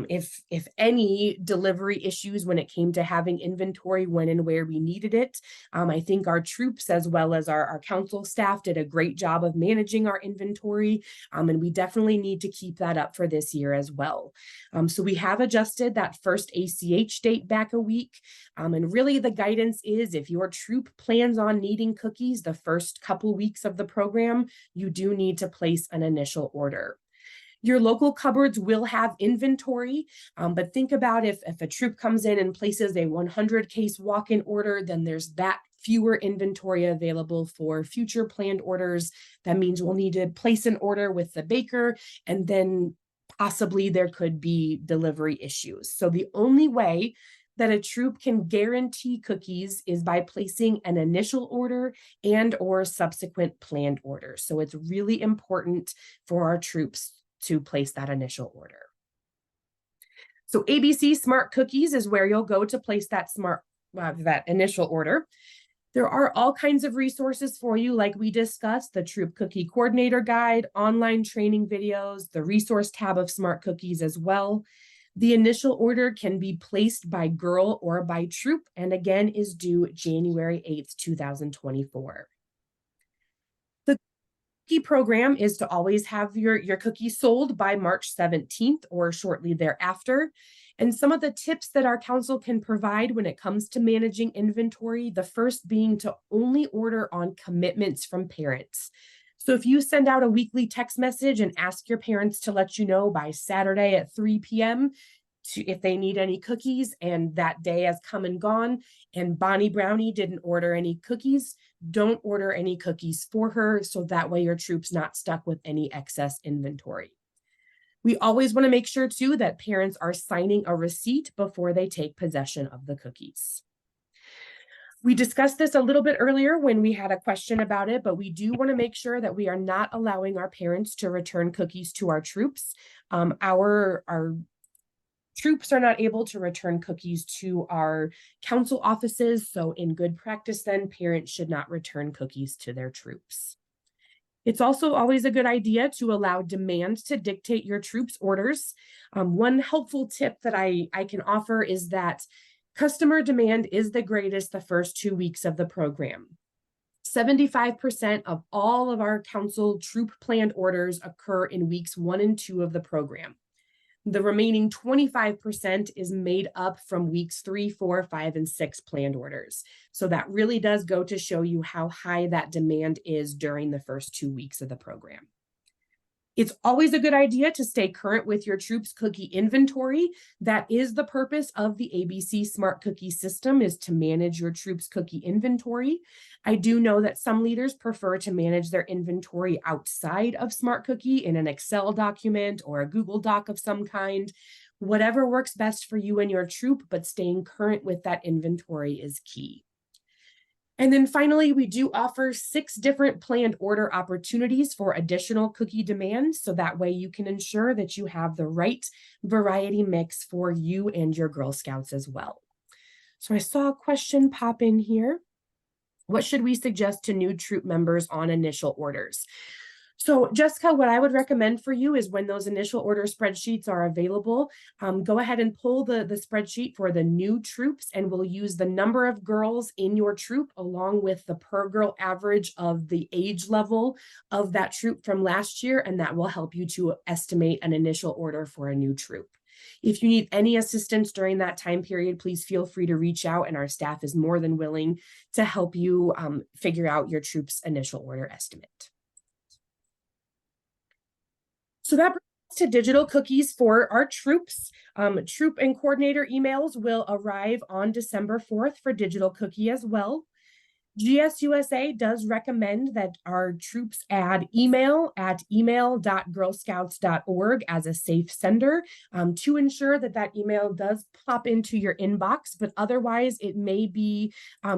A: if any, delivery issues when it came to having inventory when and where we needed it. I think our troops, as well as our council staff, did a great job of managing our inventory, and we definitely need to keep that up for this year as well. So we have adjusted that first ACH date back a week, and really the guidance is if your troop plans on needing cookies the first couple weeks of the program, you do need to place an initial order. Your local cupboards will have inventory, but think about if a troop comes in and places a 100 case walk-in order, then there's that fewer inventory available for future planned orders. That means we'll need to place an order with the baker, and then possibly there could be delivery issues. So the only way that a troop can guarantee cookies is by placing an initial order and or subsequent planned orders. So it's really important for our troops to place that initial order. So ABC Smart Cookies is where you'll go to place that that initial order. There are all kinds of resources for you, like we discussed, the Troop Cookie Coordinator Guide, online training videos, the resource tab of Smart Cookies as well. The initial order can be placed by girl or by troop, and again is due January 8th, 2024. The cookie program is to always have your cookies sold by March 17th or shortly thereafter. And some of the tips that our council can provide when it comes to managing inventory, the first being to only order on commitments from parents. So if you send out a weekly text message and ask your parents to let you know by Saturday at 3 p.m. if they need any cookies, and that day has come and gone, and Bonnie Brownie didn't order any cookies, don't order any cookies for her, so that way your troop's not stuck with any excess inventory. We always want to make sure too that parents are signing a receipt before they take possession of the cookies. We discussed this a little bit earlier when we had a question about it, but we do want to make sure that we are not allowing our parents to return cookies to our troops. Our troops are not able to return cookies to our council offices, so in good practice then, parents should not return cookies to their troops. It's also always a good idea to allow demand to dictate your troops' orders. One helpful tip that I can offer is that customer demand is the greatest the first 2 weeks of the program. 75% of all of our council troop planned orders occur in weeks 1 and 2 of the program. The remaining 25% is made up from weeks 3, 4, 5, and 6 planned orders. So that really does go to show you how high that demand is during the first 2 weeks of the program. It's always a good idea to stay current with your troops' cookie inventory. That is the purpose of the ABC Smart Cookie system, is to manage your troops' cookie inventory. I do know that some leaders prefer to manage their inventory outside of Smart Cookie in an Excel document or a Google Doc of some kind. Whatever works best for you and your troop, but staying current with that inventory is key. And then finally, we do offer 6 different planned order opportunities for additional cookie demand, so that way you can ensure that you have the right variety mix for you and your Girl Scouts as well. So I saw a question pop in here. What should we suggest to new troop members on initial orders? So Jessica, what I would recommend for you is when those initial order spreadsheets are available, go ahead and pull the spreadsheet for the new troops, and we'll use the number of girls in your troop along with the per girl average of the age level of that troop from last year, and that will help you to estimate an initial order for a new troop. If you need any assistance during that time period, please feel free to reach out, and our staff is more than willing to help you figure out your troop's initial order estimate. So that brings To digital cookies for our troops. Troop and coordinator emails will arrive on December 4th for digital cookie as well. GSUSA does recommend that our troops add email at email.girlscouts.org as a safe sender to ensure that that email does pop into your inbox, but otherwise it may be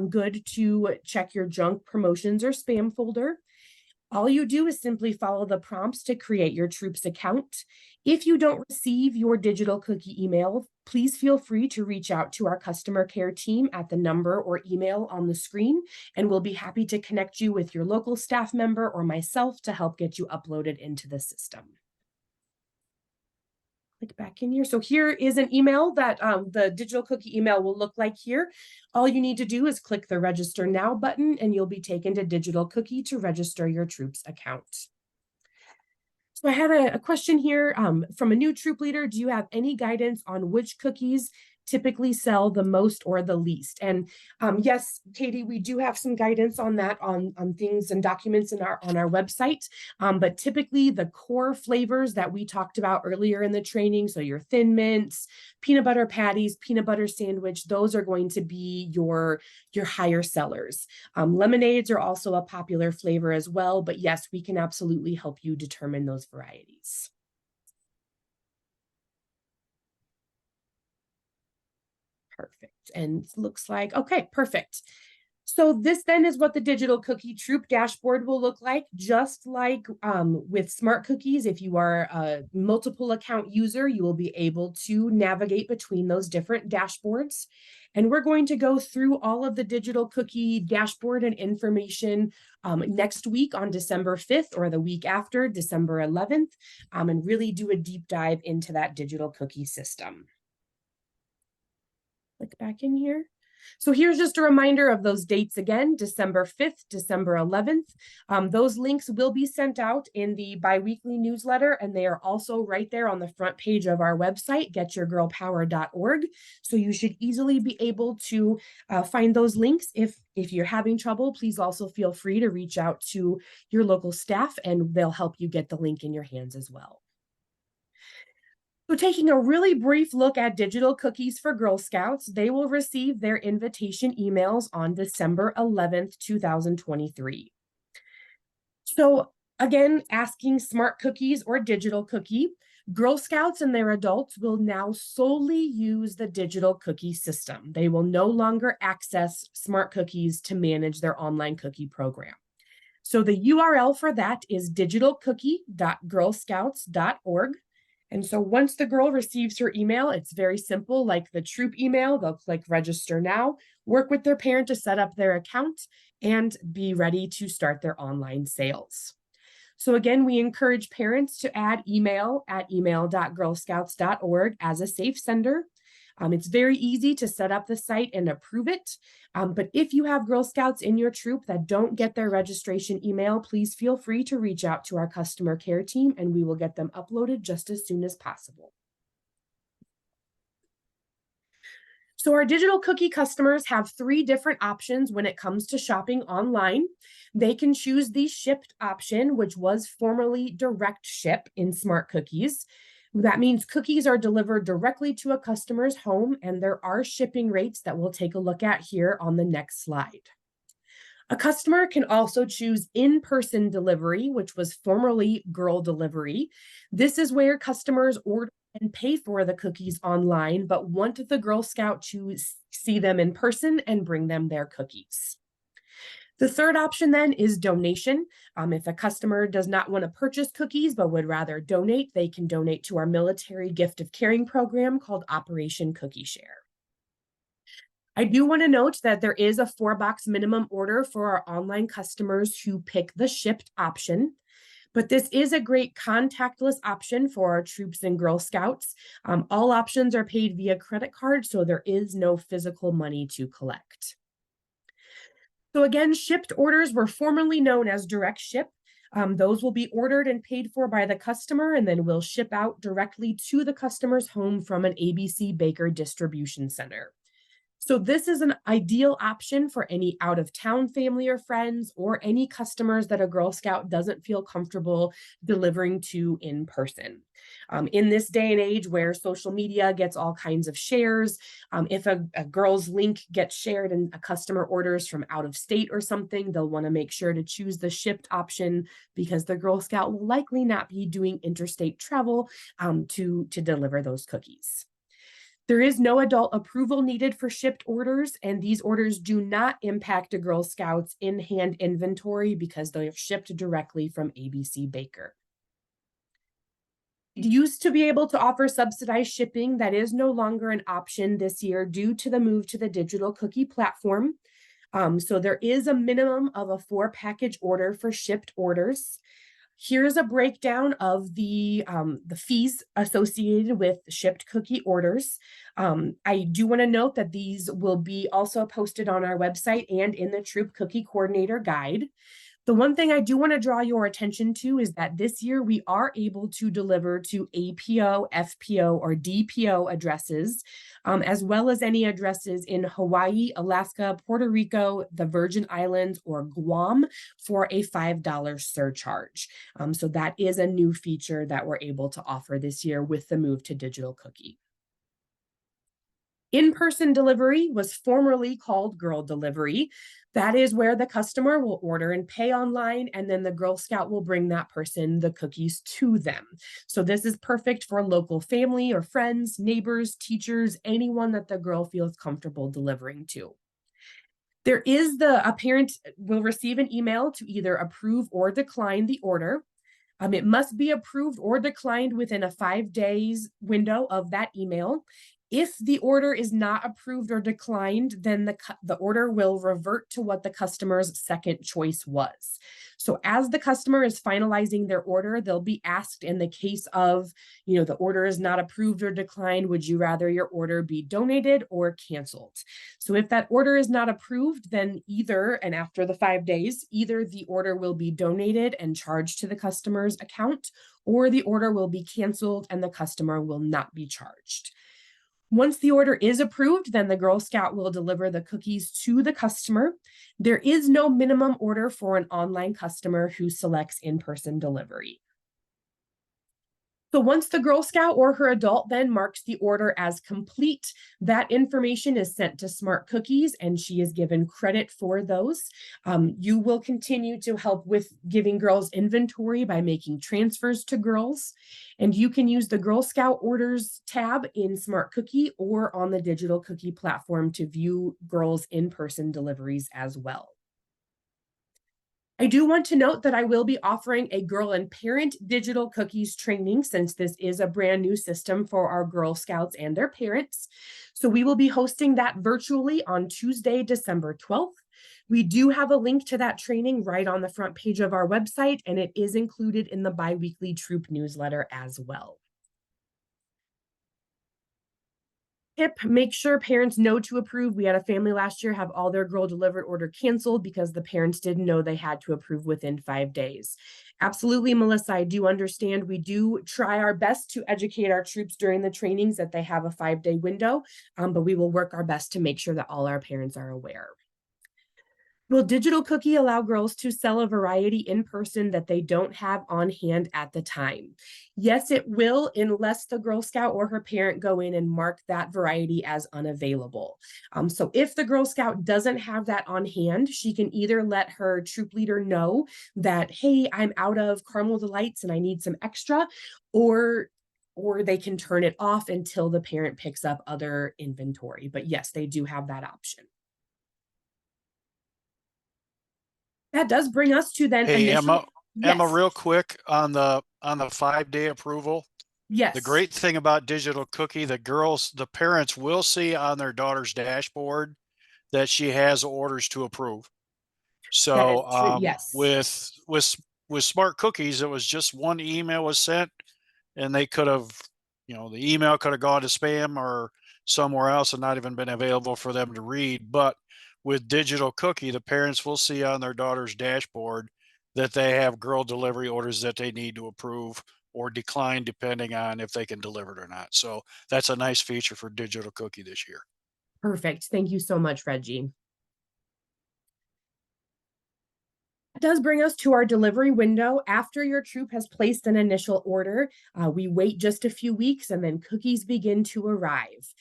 A: good to check your junk, promotions, or spam folder. All you do is simply follow the prompts to create your troops account. If you don't receive your digital cookie email, please feel free to reach out to our customer care team at the number or email on the screen, and we'll be happy to connect you with your local staff member or myself to help get you uploaded into the system. Click back in here. So here is an email that the digital cookie email will look like here. All you need to do is click the register now button and you'll be taken to digital cookie to register your troops account. So I had a question here from a new troop leader. Do you have any guidance on which cookies typically sell the most or the least? And yes, Katie, we do have some guidance on that on things and documents on our website. But typically the core flavors that we talked about earlier in the training, so your Thin Mints, peanut butter patties, peanut butter sandwich, those are going to be your higher sellers. Lemonades are also a popular flavor as well, but yes, we can absolutely help you determine those varieties. Perfect. And looks like, okay, perfect. So this then is what the digital cookie troop dashboard will look like, just like with smart cookies. If you are a multiple account user, you will be able to navigate between those different dashboards. And we're going to go through all of the digital cookie dashboard and information next week on December 5th or the week after, December 11th, and really do a deep dive into that digital cookie system. Click back in here. So here's just a reminder of those dates again, December 5th, December 11th. Those links will be sent out in the biweekly newsletter, and they are also right there on the front page of our website, getyourgirlpower.org. So you should easily be able to find those links. If you're having trouble, please also feel free to reach out to your local staff, and they'll help you get the link in your hands as well. So taking a really brief look at digital cookies for Girl Scouts, they will receive their invitation emails on December 11th, 2023. So again, asking smart cookies or digital cookie, Girl Scouts and their adults will now solely use the digital cookie system. They will no longer access smart cookies to manage their online cookie program. So the URL for that is digitalcookie.girlscouts.org. And so once the girl receives her email, it's very simple, like the troop email. They'll click register now, work with their parent to set up their account, and be ready to start their online sales. So again, we encourage parents to add email at email.girlscouts.org as a safe sender. It's very easy to set up the site and approve it. But if you have Girl Scouts in your troop that don't get their registration email, please feel free to reach out to our customer care team and we will get them uploaded just as soon as possible. So our digital cookie customers have 3 different options when it comes to shopping online. They can choose the shipped option, which was formerly direct ship in smart cookies. That means cookies are delivered directly to a customer's home, and there are shipping rates that we'll take a look at here on the next slide. A customer can also choose in-person delivery, which was formerly girl delivery. This is where customers order and pay for the cookies online, but want the Girl Scout to see them in person and bring them their cookies. The third option then is donation. If a customer does not want to purchase cookies but would rather donate, they can donate to our military gift of caring program called Operation Cookie Share. I do want to note that there is a 4-box minimum order for our online customers who pick the shipped option. But this is a great contactless option for our troops and Girl Scouts. All options are paid via credit card, so there is no physical money to collect. So again, shipped orders were formerly known as direct ship. Those will be ordered and paid for by the customer and then will ship out directly to the customer's home from an ABC Baker distribution center. So this is an ideal option for any out-of-town family or friends, or any customers that a Girl Scout doesn't feel comfortable delivering to in person. In this day and age where social media gets all kinds of shares, if a girl's link gets shared and a customer orders from out of state or something, they'll want to make sure to choose the shipped option, because the Girl Scout will likely not be doing interstate travel to deliver those cookies. There is no adult approval needed for shipped orders, and these orders do not impact a Girl Scout's in-hand inventory because they are shipped directly from ABC Baker. It used to be able to offer subsidized shipping. That is no longer an option this year due to the move to the digital cookie platform. So there is a minimum of a 4-package order for shipped orders. Here's a breakdown of the fees associated with shipped cookie orders. I do want to note that these will be also posted on our website and in the Troop Cookie Coordinator Guide. The one thing I do want to draw your attention to is that this year we are able to deliver to APO, FPO, or DPO addresses, as well as any addresses in Hawaii, Alaska, Puerto Rico, the Virgin Islands, or Guam for a $5 surcharge. So that is a new feature that we're able to offer this year with the move to digital cookie. In-person delivery was formerly called Girl Delivery. That is where the customer will order and pay online, and then the Girl Scout will bring that person the cookies to them. So this is perfect for local family or friends, neighbors, teachers, anyone that the girl feels comfortable delivering to. A parent will receive an email to either approve or decline the order. It must be approved or declined within a 5 days window of that email. If the order is not approved or declined, then the order will revert to what the customer's second choice was. So as the customer is finalizing their order, they'll be asked, in the case of, the order is not approved or declined, would you rather your order be donated or canceled? So if that order is not approved, then and after the 5 days, either the order will be donated and charged to the customer's account, or the order will be canceled and the customer will not be charged. Once the order is approved, then the Girl Scout will deliver the cookies to the customer. There is no minimum order for an online customer who selects in-person delivery. So once the Girl Scout or her adult then marks the order as complete, that information is sent to Smart Cookies and she is given credit for those. You will continue to help with giving girls inventory by making transfers to girls. And you can use the Girl Scout Orders tab in Smart Cookie or on the digital cookie platform to view girls' in-person deliveries as well. I do want to note that I will be offering a Girl and Parent digital cookies training, since this is a brand new system for our Girl Scouts and their parents. So we will be hosting that virtually on Tuesday, December 12th. We do have a link to that training right on the front page of our website, and it is included in the biweekly Troop newsletter as well. Tip, make sure parents know to approve. We had a family last year have all their girl delivered order canceled because the parents didn't know they had to approve within 5 days. Absolutely, Melissa, I do understand. We do try our best to educate our troops during the trainings that they have a 5-day window, but we will work our best to make sure that all our parents are aware. Will digital cookie allow girls to sell a variety in person that they don't have on hand at the time? Yes, it will, unless the Girl Scout or her parent go in and mark that variety as unavailable. So if the Girl Scout doesn't have that on hand, she can either let her troop leader know that, hey, I'm out of Caramel Delights and I need some extra, or they can turn it off until the parent picks up other inventory. But yes, they do have that option. That does bring us to then
C: Hey,
A: initial.
C: Emma, real quick on the 5-day approval.
A: Yes.
C: The great thing about digital cookie, the parents will see on their daughter's dashboard that she has orders to approve. So
A: yes.
C: with Smart Cookies, it was just one email was sent, and they could have, the email could have gone to spam or somewhere else and not even been available for them to read. But with digital cookie, the parents will see on their daughter's dashboard that they have girl delivery orders that they need to approve or decline depending on if they can deliver it or not. So that's a nice feature for digital cookie this year.
A: Perfect. Thank you so much, Reggie. Does bring us to our delivery window. After your troop has placed an initial order, we wait just a few weeks and then cookies begin to arrive.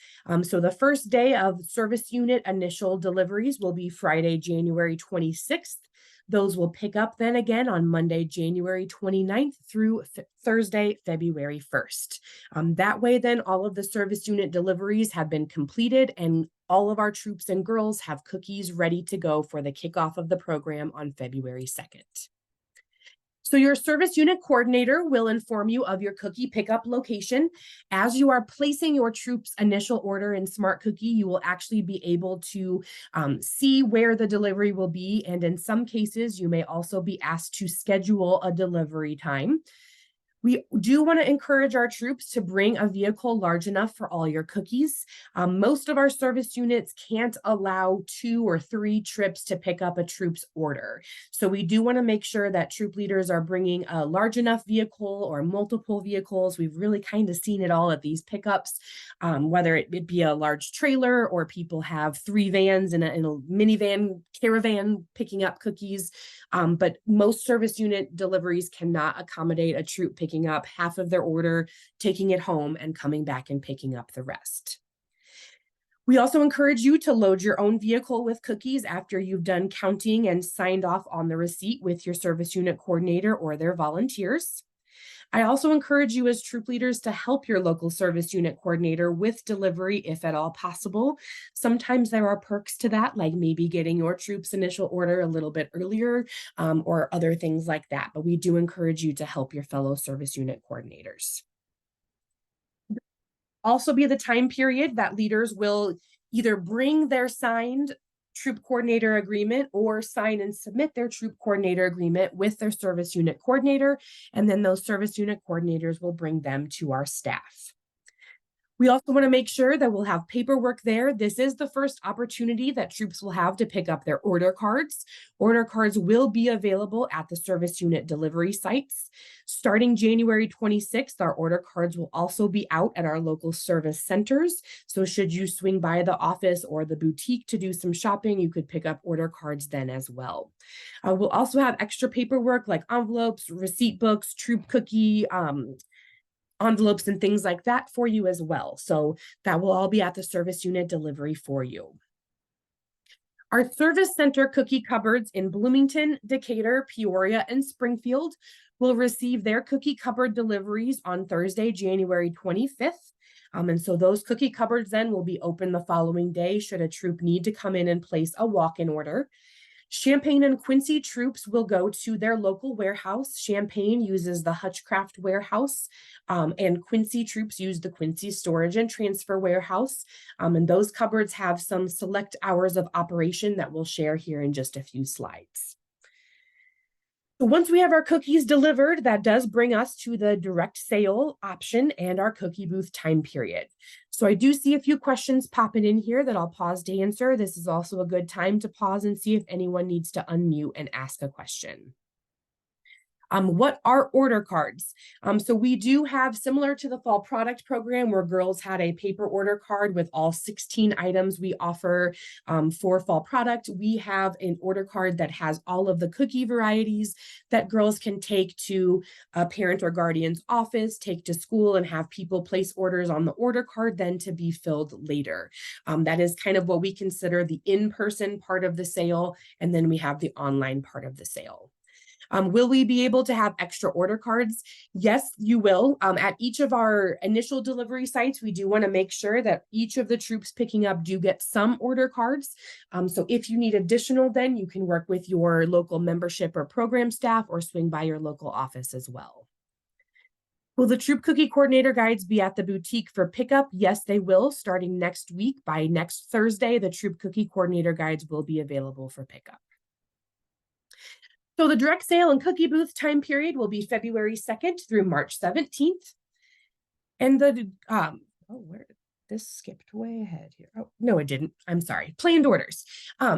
A: So the first day of service unit initial deliveries will be Friday, January 26th. Those will pick up then again on Monday, January 29th through Thursday, February 1st. That way, then all of the service unit deliveries have been completed and all of our troops and girls have cookies ready to go for the kickoff of the program on February 2nd. So your service unit coordinator will inform you of your cookie pickup location. As you are placing your troops' initial order in Smart Cookie, you will actually be able to see where the delivery will be. And in some cases, you may also be asked to schedule a delivery time. We do want to encourage our troops to bring a vehicle large enough for all your cookies. Most of our service units can't allow 2 or 3 trips to pick up a troop's order. So we do want to make sure that troop leaders are bringing a large enough vehicle or multiple vehicles. We've really kind of seen it all at these pickups, whether it be a large trailer or people have 3 vans in a minivan caravan picking up cookies. But most service unit deliveries cannot accommodate a troop picking up half of their order, taking it home, and coming back and picking up the rest. We also encourage you to load your own vehicle with cookies after you've done counting and signed off on the receipt with your service unit coordinator or their volunteers. I also encourage you as troop leaders to help your local service unit coordinator with delivery if at all possible. Sometimes there are perks to that, like maybe getting your troops' initial order a little bit earlier or other things like that. But we do encourage you to help your fellow service unit coordinators. Also be the time period that leaders will either bring their signed troop coordinator agreement or sign and submit their troop coordinator agreement with their service unit coordinator, and then those service unit coordinators will bring them to our staff. We also want to make sure that we'll have paperwork there. This is the first opportunity that troops will have to pick up their order cards. Order cards will be available at the service unit delivery sites. Starting January 26th, our order cards will also be out at our local service centers. So should you swing by the office or the boutique to do some shopping, you could pick up order cards then as well. We'll also have extra paperwork like envelopes, receipt books, troop cookie, envelopes and things like that for you as well. So that will all be at the service unit delivery for you. Our service center cookie cupboards in Bloomington, Decatur, Peoria, and Springfield will receive their cookie cupboard deliveries on Thursday, January 25th. And so those cookie cupboards then will be open the following day should a troop need to come in and place a walk-in order. Champaign and Quincy troops will go to their local warehouse. Champaign uses the Hutchcraft warehouse, and Quincy troops use the Quincy storage and transfer warehouse. And those cupboards have some select hours of operation that we'll share here in just a few slides. So once we have our cookies delivered, that does bring us to the direct sale option and our cookie booth time period. So I do see a few questions popping in here that I'll pause to answer. This is also a good time to pause and see if anyone needs to unmute and ask a question. What are order cards? So we do have, similar to the fall product program where girls had a paper order card with all 16 items we offer for fall product, we have an order card that has all of the cookie varieties that girls can take to a parent or guardian's office, take to school, and have people place orders on the order card then to be filled later. That is kind of what we consider the in-person part of the sale, and then we have the online part of the sale. Will we be able to have extra order cards? Yes, you will. At each of our initial delivery sites, we do want to make sure that each of the troops picking up do get some order cards. So if you need additional, then you can work with your local membership or program staff or swing by your local office as well. Will the troop cookie coordinator guides be at the boutique for pickup? Yes, they will. Starting next week, by next Thursday, the troop cookie coordinator guides will be available for pickup. So the direct sale and cookie booth time period will be February 2nd through March 17th. And the, this skipped way ahead here. Oh, no, it didn't. I'm sorry. Planned orders.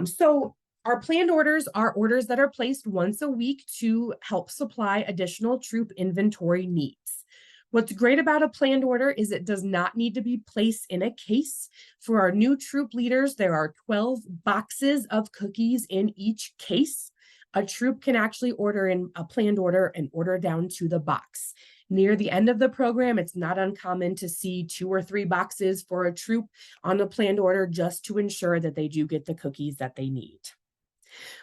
A: So our planned orders are orders that are placed once a week to help supply additional troop inventory needs. What's great about a planned order is it does not need to be placed in a case. For our new troop leaders, there are 12 boxes of cookies in each case. A troop can actually order in a planned order and order down to the box. Near the end of the program, it's not uncommon to see 2 or 3 boxes for a troop on a planned order just to ensure that they do get the cookies that they need.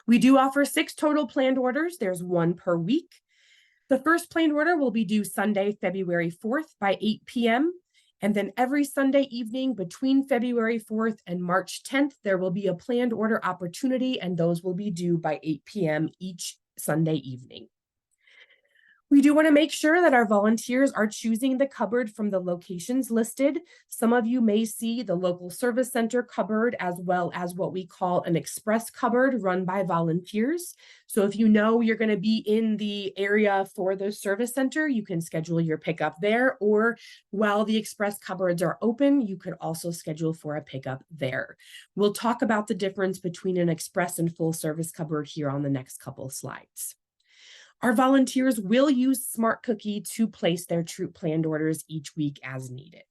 A: We do offer 6 total planned orders. There's 1 per week. The first planned order will be due Sunday, February 4th by 8 p.m. And then every Sunday evening between February 4th and March 10th, there will be a planned order opportunity, and those will be due by 8 p.m. each Sunday evening. We do want to make sure that our volunteers are choosing the cupboard from the locations listed. Some of you may see the local service center cupboard as well as what we call an express cupboard run by volunteers. So if you know you're going to be in the area for the service center, you can schedule your pickup there, or while the express cupboards are open, you could also schedule for a pickup there. We'll talk about the difference between an express and full service cupboard here on the next couple of slides. Our volunteers will use Smart Cookie to place their troop planned orders each week as needed.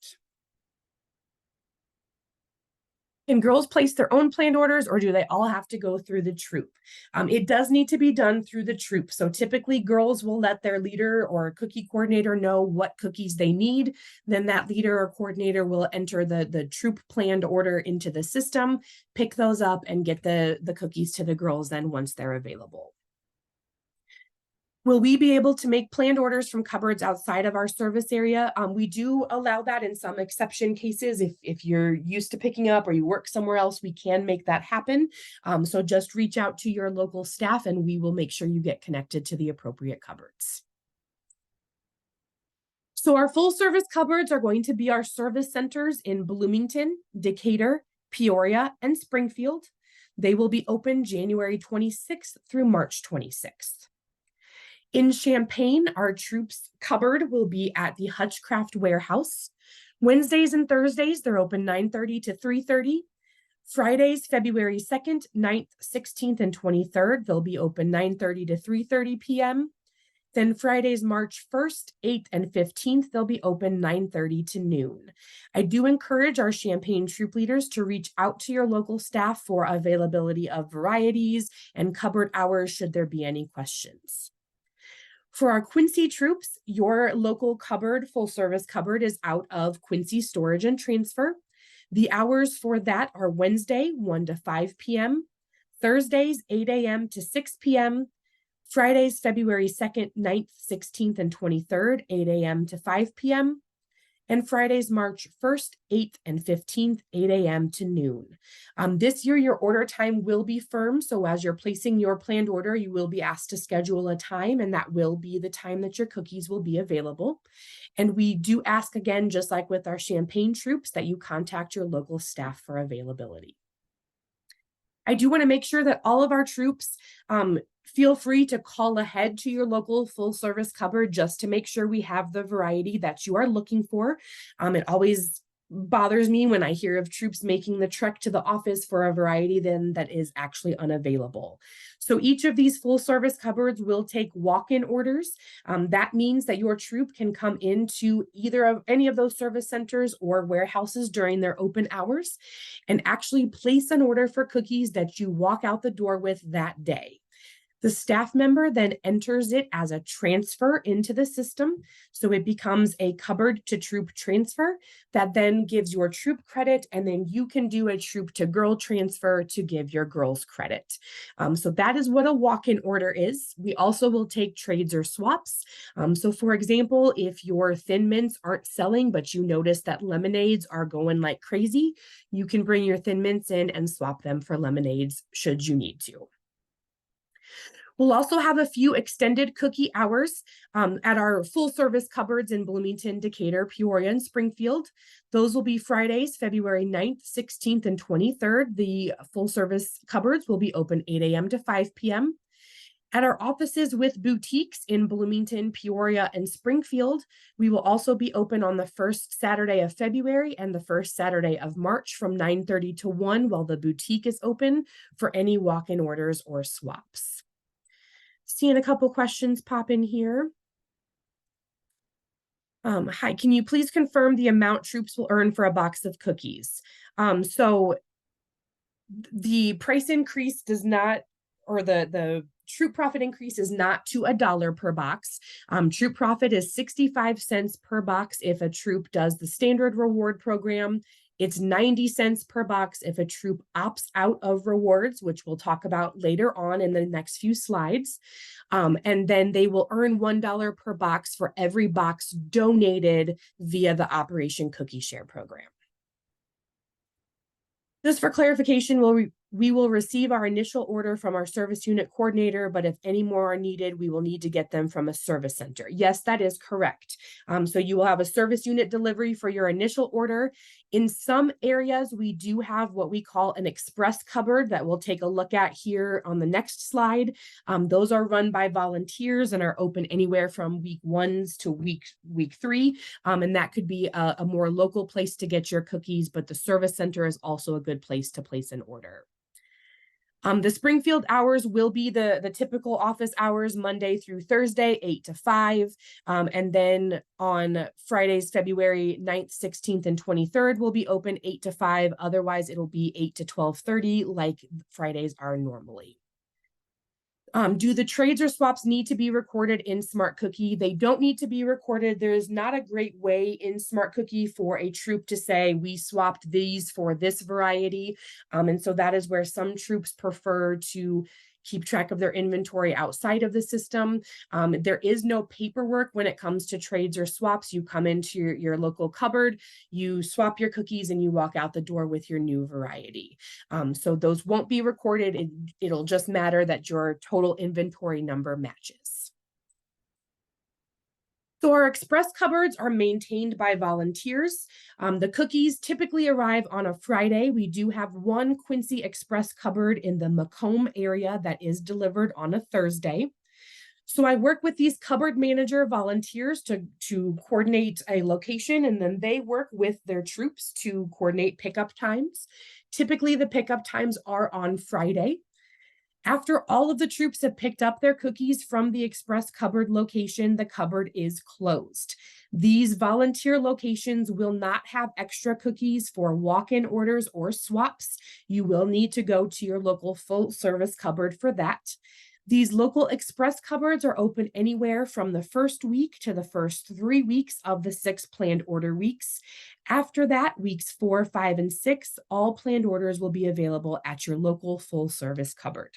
A: Can girls place their own planned orders, or do they all have to go through the troop? It does need to be done through the troop. So typically girls will let their leader or cookie coordinator know what cookies they need. Then that leader or coordinator will enter the troop planned order into the system, pick those up, and get the cookies to the girls then once they're available. Will we be able to make planned orders from cupboards outside of our service area? We do allow that in some exception cases. If you're used to picking up or you work somewhere else, we can make that happen. So just reach out to your local staff and we will make sure you get connected to the appropriate cupboards. So our full service cupboards are going to be our service centers in Bloomington, Decatur, Peoria, and Springfield. They will be open January 26th through March 26th. In Champaign, our troops cupboard will be at the Hutchcraft Warehouse. Wednesdays and Thursdays, they're open 9:30 to 3:30. Fridays, February 2nd, 9th, 16th, and 23rd, they'll be open 9:30 to 3:30 p.m. Then Fridays, March 1st, 8th, and 15th, they'll be open 9:30 to noon. I do encourage our Champaign troop leaders to reach out to your local staff for availability of varieties and cupboard hours should there be any questions. For our Quincy troops, your local cupboard, full service cupboard, is out of Quincy Storage and Transfer. The hours for that are Wednesday, 1 to 5 p.m., Thursdays, 8 a.m. to 6 p.m., Fridays, February 2nd, 9th, 16th, and 23rd, 8 a.m. to 5 p.m., and Fridays, March 1st, 8th, and 15th, 8 a.m. to noon. This year, your order time will be firm. So as you're placing your planned order, you will be asked to schedule a time, and that will be the time that your cookies will be available. And we do ask again, just like with our Champaign troops, that you contact your local staff for availability. I do want to make sure that all of our troops feel free to call ahead to your local full service cupboard just to make sure we have the variety that you are looking for. It always bothers me when I hear of troops making the trek to the office for a variety then that is actually unavailable. So each of these full service cupboards will take walk-in orders. That means that your troop can come into either of any of those service centers or warehouses during their open hours and actually place an order for cookies that you walk out the door with that day. The staff member then enters it as a transfer into the system. So it becomes a cupboard to troop transfer that then gives your troop credit, and then you can do a troop to girl transfer to give your girls credit. So that is what a walk-in order is. We also will take trades or swaps. So for example, if your Thin Mints aren't selling, but you notice that lemonades are going like crazy, you can bring your Thin Mints in and swap them for lemonades should you need to. We'll also have a few extended cookie hours at our full service cupboards in Bloomington, Decatur, Peoria, and Springfield. Those will be Fridays, February 9th, 16th, and 23rd. The full service cupboards will be open 8 a.m. to 5 p.m. At our offices with boutiques in Bloomington, Peoria, and Springfield, we will also be open on the first Saturday of February and the first Saturday of March from 9:30 to 1 while the boutique is open for any walk-in orders or swaps. Seeing a couple questions pop in here. Hi, can you please confirm the amount troops will earn for a box of cookies? So the price increase does not, or the troop profit increase is not to $1 per box. Troop profit is 65 cents per box if a troop does the standard reward program. It's 90 cents per box if a troop opts out of rewards, which we'll talk about later on in the next few slides. And then they will earn $1 per box for every box donated via the Operation Cookie Share program. Just for clarification, we will receive our initial order from our service unit coordinator, but if any more are needed, we will need to get them from a service center. Yes, that is correct. So you will have a service unit delivery for your initial order. In some areas, we do have what we call an express cupboard that we'll take a look at here on the next slide. Those are run by volunteers and are open anywhere from week 1 to week 3. And that could be a more local place to get your cookies, but the service center is also a good place to place an order. The Springfield hours will be the typical office hours, Monday through Thursday, 8 to 5. And then on Fridays, February 9th, 16th, and 23rd will be open 8 to 5. Otherwise, it'll be 8 to 12:30 like Fridays are normally. Do the trades or swaps need to be recorded in Smart Cookie? They don't need to be recorded. There is not a great way in Smart Cookie for a troop to say, we swapped these for this variety. And so that is where some troops prefer to keep track of their inventory outside of the system. There is no paperwork when it comes to trades or swaps. You come into your local cupboard, you swap your cookies, and you walk out the door with your new variety. So those won't be recorded. It'll just matter that your total inventory number matches. So our express cupboards are maintained by volunteers. The cookies typically arrive on a Friday. We do have one Quincy Express cupboard in the Macomb area that is delivered on a Thursday. So I work with these cupboard manager volunteers to coordinate a location, and then they work with their troops to coordinate pickup times. Typically, the pickup times are on Friday. After all of the troops have picked up their cookies from the express cupboard location, the cupboard is closed. These volunteer locations will not have extra cookies for walk-in orders or swaps. You will need to go to your local full-service cupboard for that. These local express cupboards are open anywhere from the first week to the first 3 weeks of the 6 planned order weeks. After that, weeks 4, 5, and 6, all planned orders will be available at your local full service cupboard.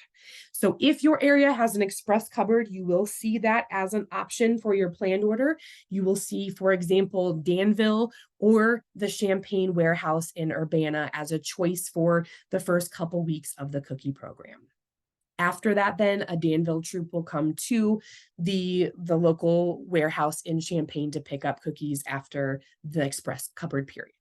A: So if your area has an express cupboard, you will see that as an option for your planned order. You will see, for example, Danville or the Champaign warehouse in Urbana as a choice for the first couple weeks of the cookie program. After that, then a Danville troop will come to the local warehouse in Champaign to pick up cookies after the express cupboard period.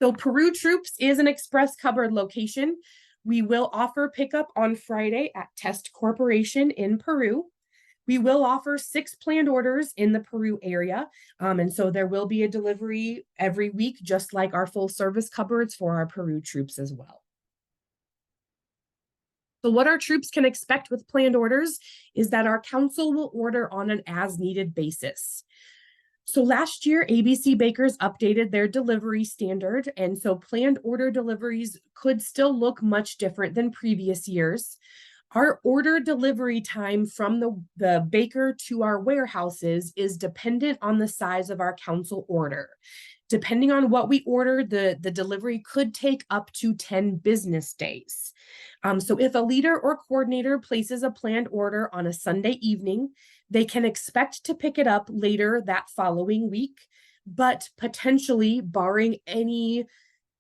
A: So Peru Troops is an express cupboard location. We will offer pickup on Friday at Test Corporation in Peru. We will offer 6 planned orders in the Peru area. And so there will be a delivery every week, just like our full service cupboards for our Peru troops as well. So what our troops can expect with planned orders is that our council will order on an as-needed basis. So last year, ABC Bakers updated their delivery standard, and so planned order deliveries could still look much different than previous years. Our order delivery time from the baker to our warehouses is dependent on the size of our council order. Depending on what we order, the delivery could take up to 10 business days. So if a leader or coordinator places a planned order on a Sunday evening, they can expect to pick it up later that following week, but potentially, barring any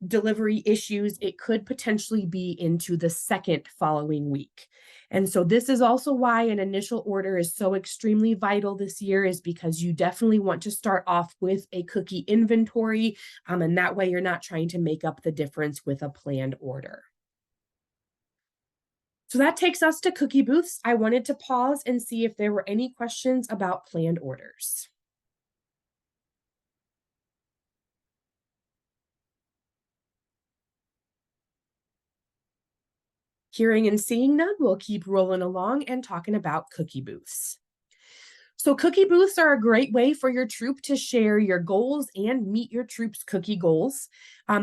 A: delivery issues, it could potentially be into the second following week. And so this is also why an initial order is so extremely vital this year, is because you definitely want to start off with a cookie inventory, and that way you're not trying to make up the difference with a planned order. So that takes us to cookie booths. I wanted to pause and see if there were any questions about planned orders. Hearing and seeing none, we'll keep rolling along and talking about cookie booths. So cookie booths are a great way for your troop to share your goals and meet your troop's cookie goals.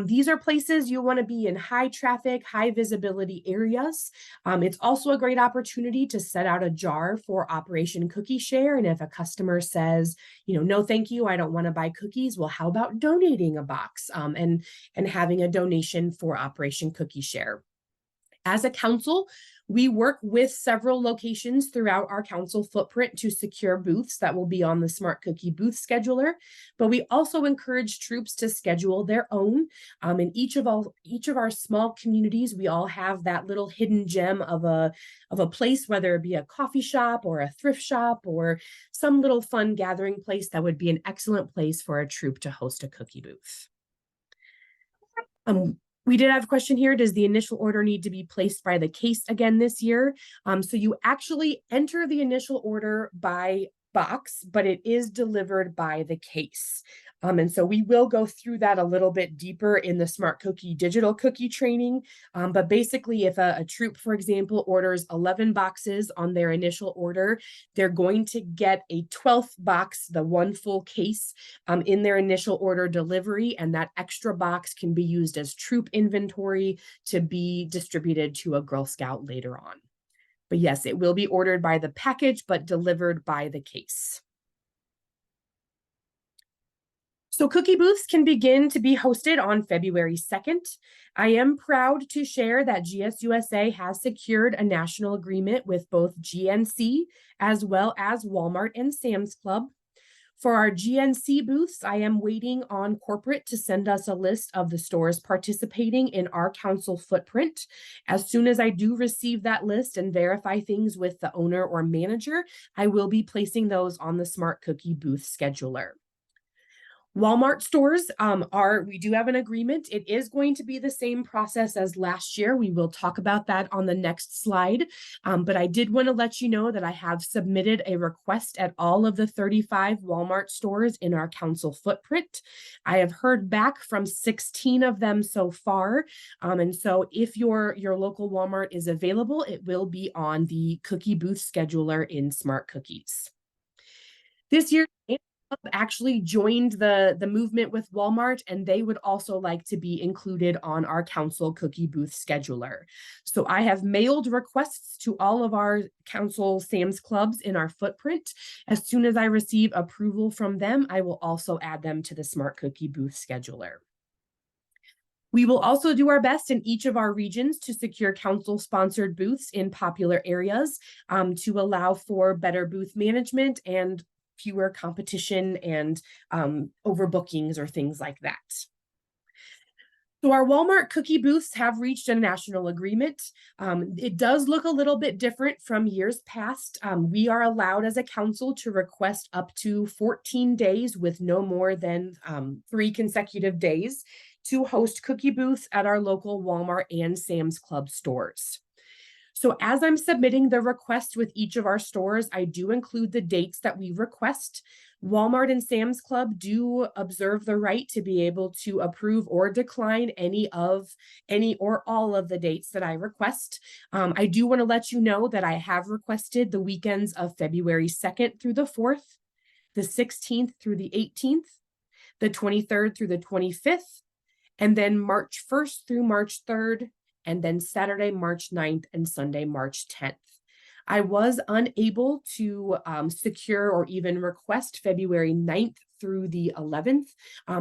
A: These are places you want to be in high traffic, high visibility areas. It's also a great opportunity to set out a jar for Operation Cookie Share. And if a customer says, no, thank you, I don't want to buy cookies, well, how about donating a box and having a donation for Operation Cookie Share? As a council, we work with several locations throughout our council footprint to secure booths that will be on the Smart Cookie booth scheduler, but we also encourage troops to schedule their own. In each of our small communities, we all have that little hidden gem of a place, whether it be a coffee shop or a thrift shop or some little fun gathering place that would be an excellent place for a troop to host a cookie booth. We did have a question here. Does the initial order need to be placed by the case again this year? So you actually enter the initial order by box, but it is delivered by the case. And so we will go through that a little bit deeper in the Smart Cookie digital cookie training. But basically, if a troop, for example, orders 11 boxes on their initial order, they're going to get a 12th box, the one full case, in their initial order delivery. And that extra box can be used as troop inventory to be distributed to a Girl Scout later on. But yes, it will be ordered by the package, but delivered by the case. So cookie booths can begin to be hosted on February 2nd. I am proud to share that GSUSA has secured a national agreement with both GNC as well as Walmart and Sam's Club. For our GNC booths, I am waiting on corporate to send us a list of the stores participating in our council footprint. As soon as I do receive that list and verify things with the owner or manager, I will be placing those on the Smart Cookie booth scheduler. Walmart stores we do have an agreement. It is going to be the same process as last year. We will talk about that on the next slide. But I did want to let you know that I have submitted a request at all of the 35 Walmart stores in our council footprint. I have heard back from 16 of them so far. And so if your local Walmart is available, it will be on the cookie booth scheduler in Smart Cookies. This year, actually joined the movement with Walmart, and they would also like to be included on our council cookie booth scheduler. So I have mailed requests to all of our council Sam's Clubs in our footprint. As soon as I receive approval from them, I will also add them to the Smart Cookie booth scheduler. We will also do our best in each of our regions to secure council-sponsored booths in popular areas to allow for better booth management and fewer competition and overbookings or things like that. So our Walmart cookie booths have reached a national agreement. It does look a little bit different from years past. We are allowed as a council to request up to 14 days with no more than 3 consecutive days to host cookie booths at our local Walmart and Sam's Club stores. So as I'm submitting the request with each of our stores, I do include the dates that we request. Walmart and Sam's Club do observe the right to be able to approve or decline any or all of the dates that I request. I do want to let you know that I have requested the weekends of February 2nd through the 4th, the 16th through the 18th, the 23rd through the 25th, and then March 1st through March 3rd, and then Saturday, March 9th, and Sunday, March 10th. I was unable to secure or even request February 9th through the 11th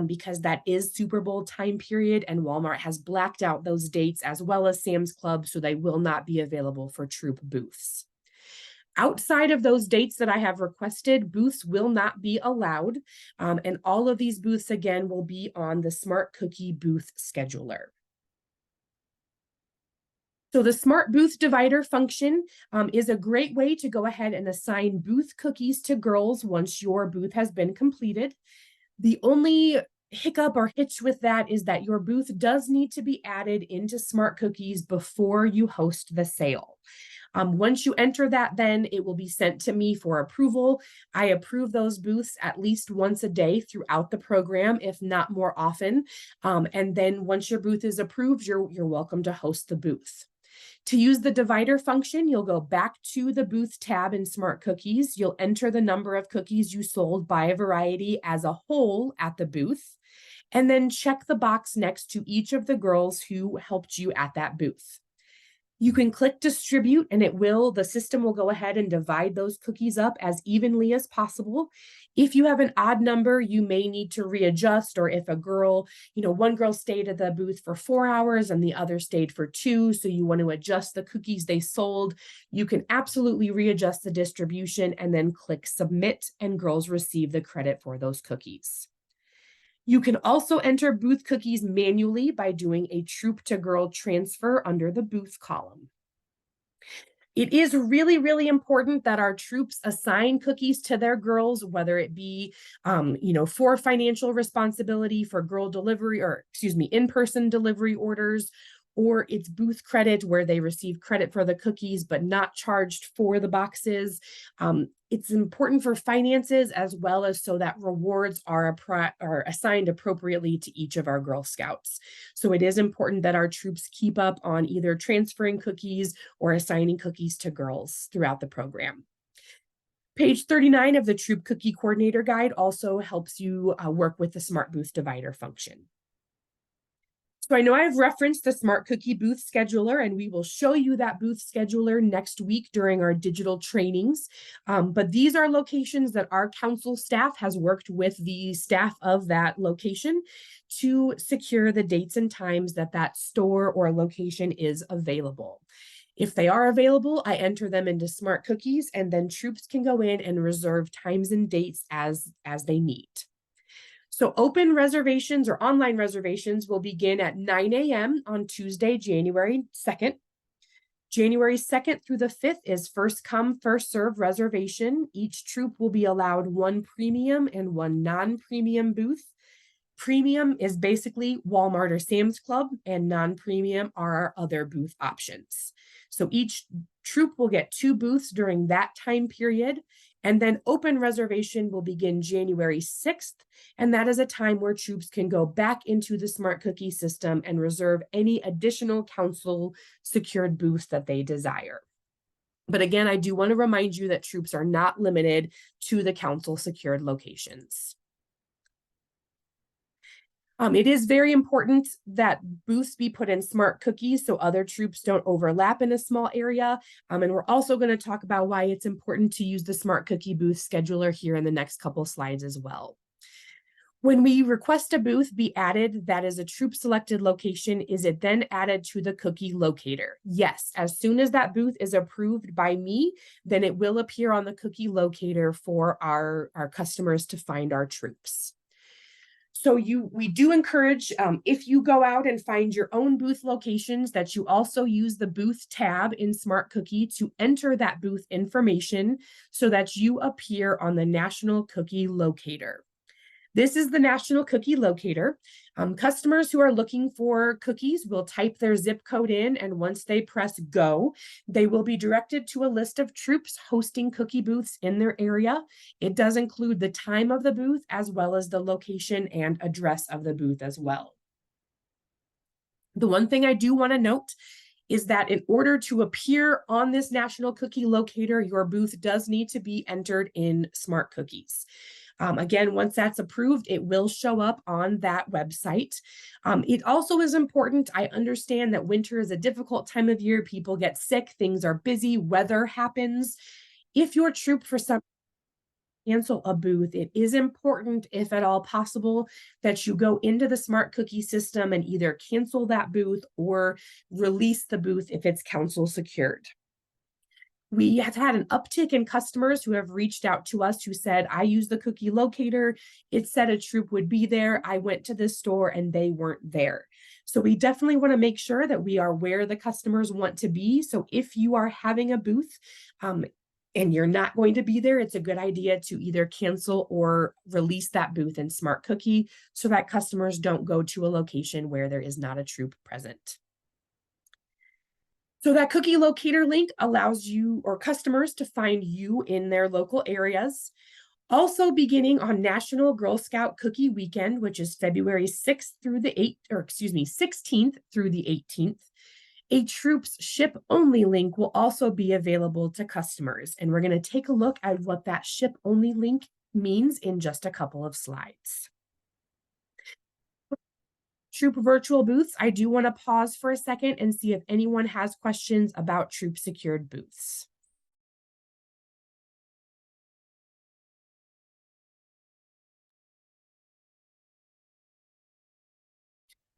A: because that is Super Bowl time period, and Walmart has blacked out those dates as well as Sam's Club, so they will not be available for troop booths. Outside of those dates that I have requested, booths will not be allowed, and all of these booths, again, will be on the Smart Cookie booth scheduler. So the Smart Booth Divider function is a great way to go ahead and assign booth cookies to girls once your booth has been completed. The only hiccup or hitch with that is that your booth does need to be added into Smart Cookies before you host the sale. Once you enter that, then it will be sent to me for approval. I approve those booths at least once a day throughout the program, if not more often. And then once your booth is approved, you're welcome to host the booth. To use the divider function, you'll go back to the booth tab in Smart Cookies. You'll enter the number of cookies you sold by variety as a whole at the booth, and then check the box next to each of the girls who helped you at that booth. You can click distribute and the system will go ahead and divide those cookies up as evenly as possible. If you have an odd number, you may need to readjust, or if a girl, one girl stayed at the booth for 4 hours and the other stayed for 2, so you want to adjust the cookies they sold, you can absolutely readjust the distribution and then click submit, and girls receive the credit for those cookies. You can also enter booth cookies manually by doing a troop to girl transfer under the booth column. It is really, really important that our troops assign cookies to their girls, whether it be, for financial responsibility for girl delivery, in-person delivery orders, or it's booth credit where they receive credit for the cookies but not charged for the boxes. It's important for finances as well as so that rewards are assigned appropriately to each of our Girl Scouts. So it is important that our troops keep up on either transferring cookies or assigning cookies to girls throughout the program. Page 39 of the Troop Cookie Coordinator Guide also helps you work with the Smart Booth Divider function. So I know I've referenced the Smart Cookie Booth Scheduler, and we will show you that booth scheduler next week during our digital trainings. But these are locations that our council staff has worked with the staff of that location to secure the dates and times that that store or location is available. If they are available, I enter them into Smart Cookies, and then troops can go in and reserve times and dates as they need. So open reservations or online reservations will begin at 9 a.m. on Tuesday, January 2nd. January 2nd through the 5th is first come, first serve reservation. Each troop will be allowed one premium and one non-premium booth. Premium is basically Walmart or Sam's Club, and non-premium are our other booth options. So each troop will get 2 booths during that time period. And then open reservation will begin January 6th, and that is a time where troops can go back into the Smart Cookie system and reserve any additional council secured booths that they desire. But again, I do want to remind you that troops are not limited to the council secured locations. It is very important that booths be put in Smart Cookies so other troops don't overlap in a small area. And we're also going to talk about why it's important to use the Smart Cookie Booth Scheduler here in the next couple slides as well. When we request a booth be added that is a troop selected location, is it then added to the cookie locator? Yes, as soon as that booth is approved by me, then it will appear on the cookie locator for our customers to find our troops. So we do encourage, if you go out and find your own booth locations, that you also use the booth tab in Smart Cookie to enter that booth information so that you appear on the National Cookie Locator. This is the National Cookie Locator. Customers who are looking for cookies will type their zip code in, and once they press go, they will be directed to a list of troops hosting cookie booths in their area. It does include the time of the booth as well as the location and address of the booth as well. The one thing I do want to note is that in order to appear on this National Cookie Locator, your booth does need to be entered in Smart Cookies. Again, once that's approved, it will show up on that website. It also is important. I understand that winter is a difficult time of year. People get sick, things are busy, weather happens. If your troop for some cancel a booth, it is important, if at all possible, that you go into the Smart Cookie system and either cancel that booth or release the booth if it's council secured. We have had an uptick in customers who have reached out to us who said, I use the cookie locator. It said a troop would be there. I went to this store and they weren't there. So we definitely want to make sure that we are where the customers want to be. So if you are having a booth and you're not going to be there, it's a good idea to either cancel or release that booth in Smart Cookie so that customers don't go to a location where there is not a troop present. So that cookie locator link allows you or customers to find you in their local areas. Also beginning on National Girl Scout Cookie Weekend, which is February 6th through the 16th through the 18th, A Troops ship only link will also be available to customers, and we're going to take a look at what that ship only link means in just a couple of slides. Troop virtual booths, I do want to pause for a second and see if anyone has questions about Troop secured booths.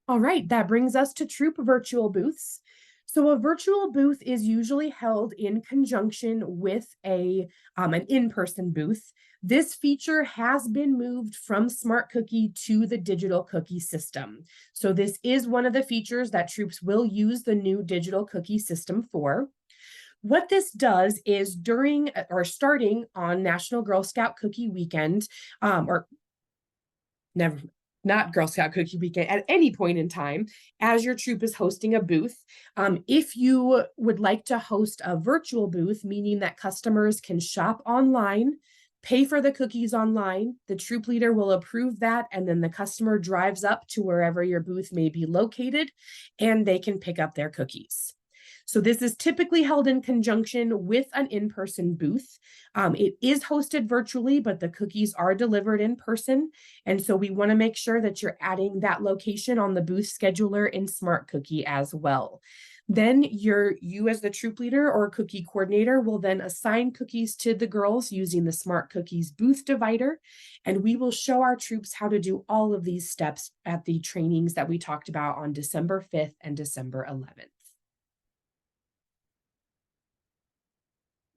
A: All right, that brings us to Troop virtual booths. So a virtual booth is usually held in conjunction with an in-person booth. This feature has been moved from Smart Cookie to the digital cookie system. So this is one of the features that Troops will use the new digital cookie system for. What this does is during or starting on National Girl Scout Cookie Weekend, or never, not Girl Scout Cookie Weekend, at any point in time, as your troop is hosting a booth. If you would like to host a virtual booth, meaning that customers can shop online, pay for the cookies online, the troop leader will approve that, and then the customer drives up to wherever your booth may be located, and they can pick up their cookies. So this is typically held in conjunction with an in-person booth. It is hosted virtually, but the cookies are delivered in person. And so we want to make sure that you're adding that location on the booth scheduler in Smart Cookie as well. Then you as the troop leader or cookie coordinator will then assign cookies to the girls using the Smart Cookies booth divider. And we will show our troops how to do all of these steps at the trainings that we talked about on December 5th and December 11th.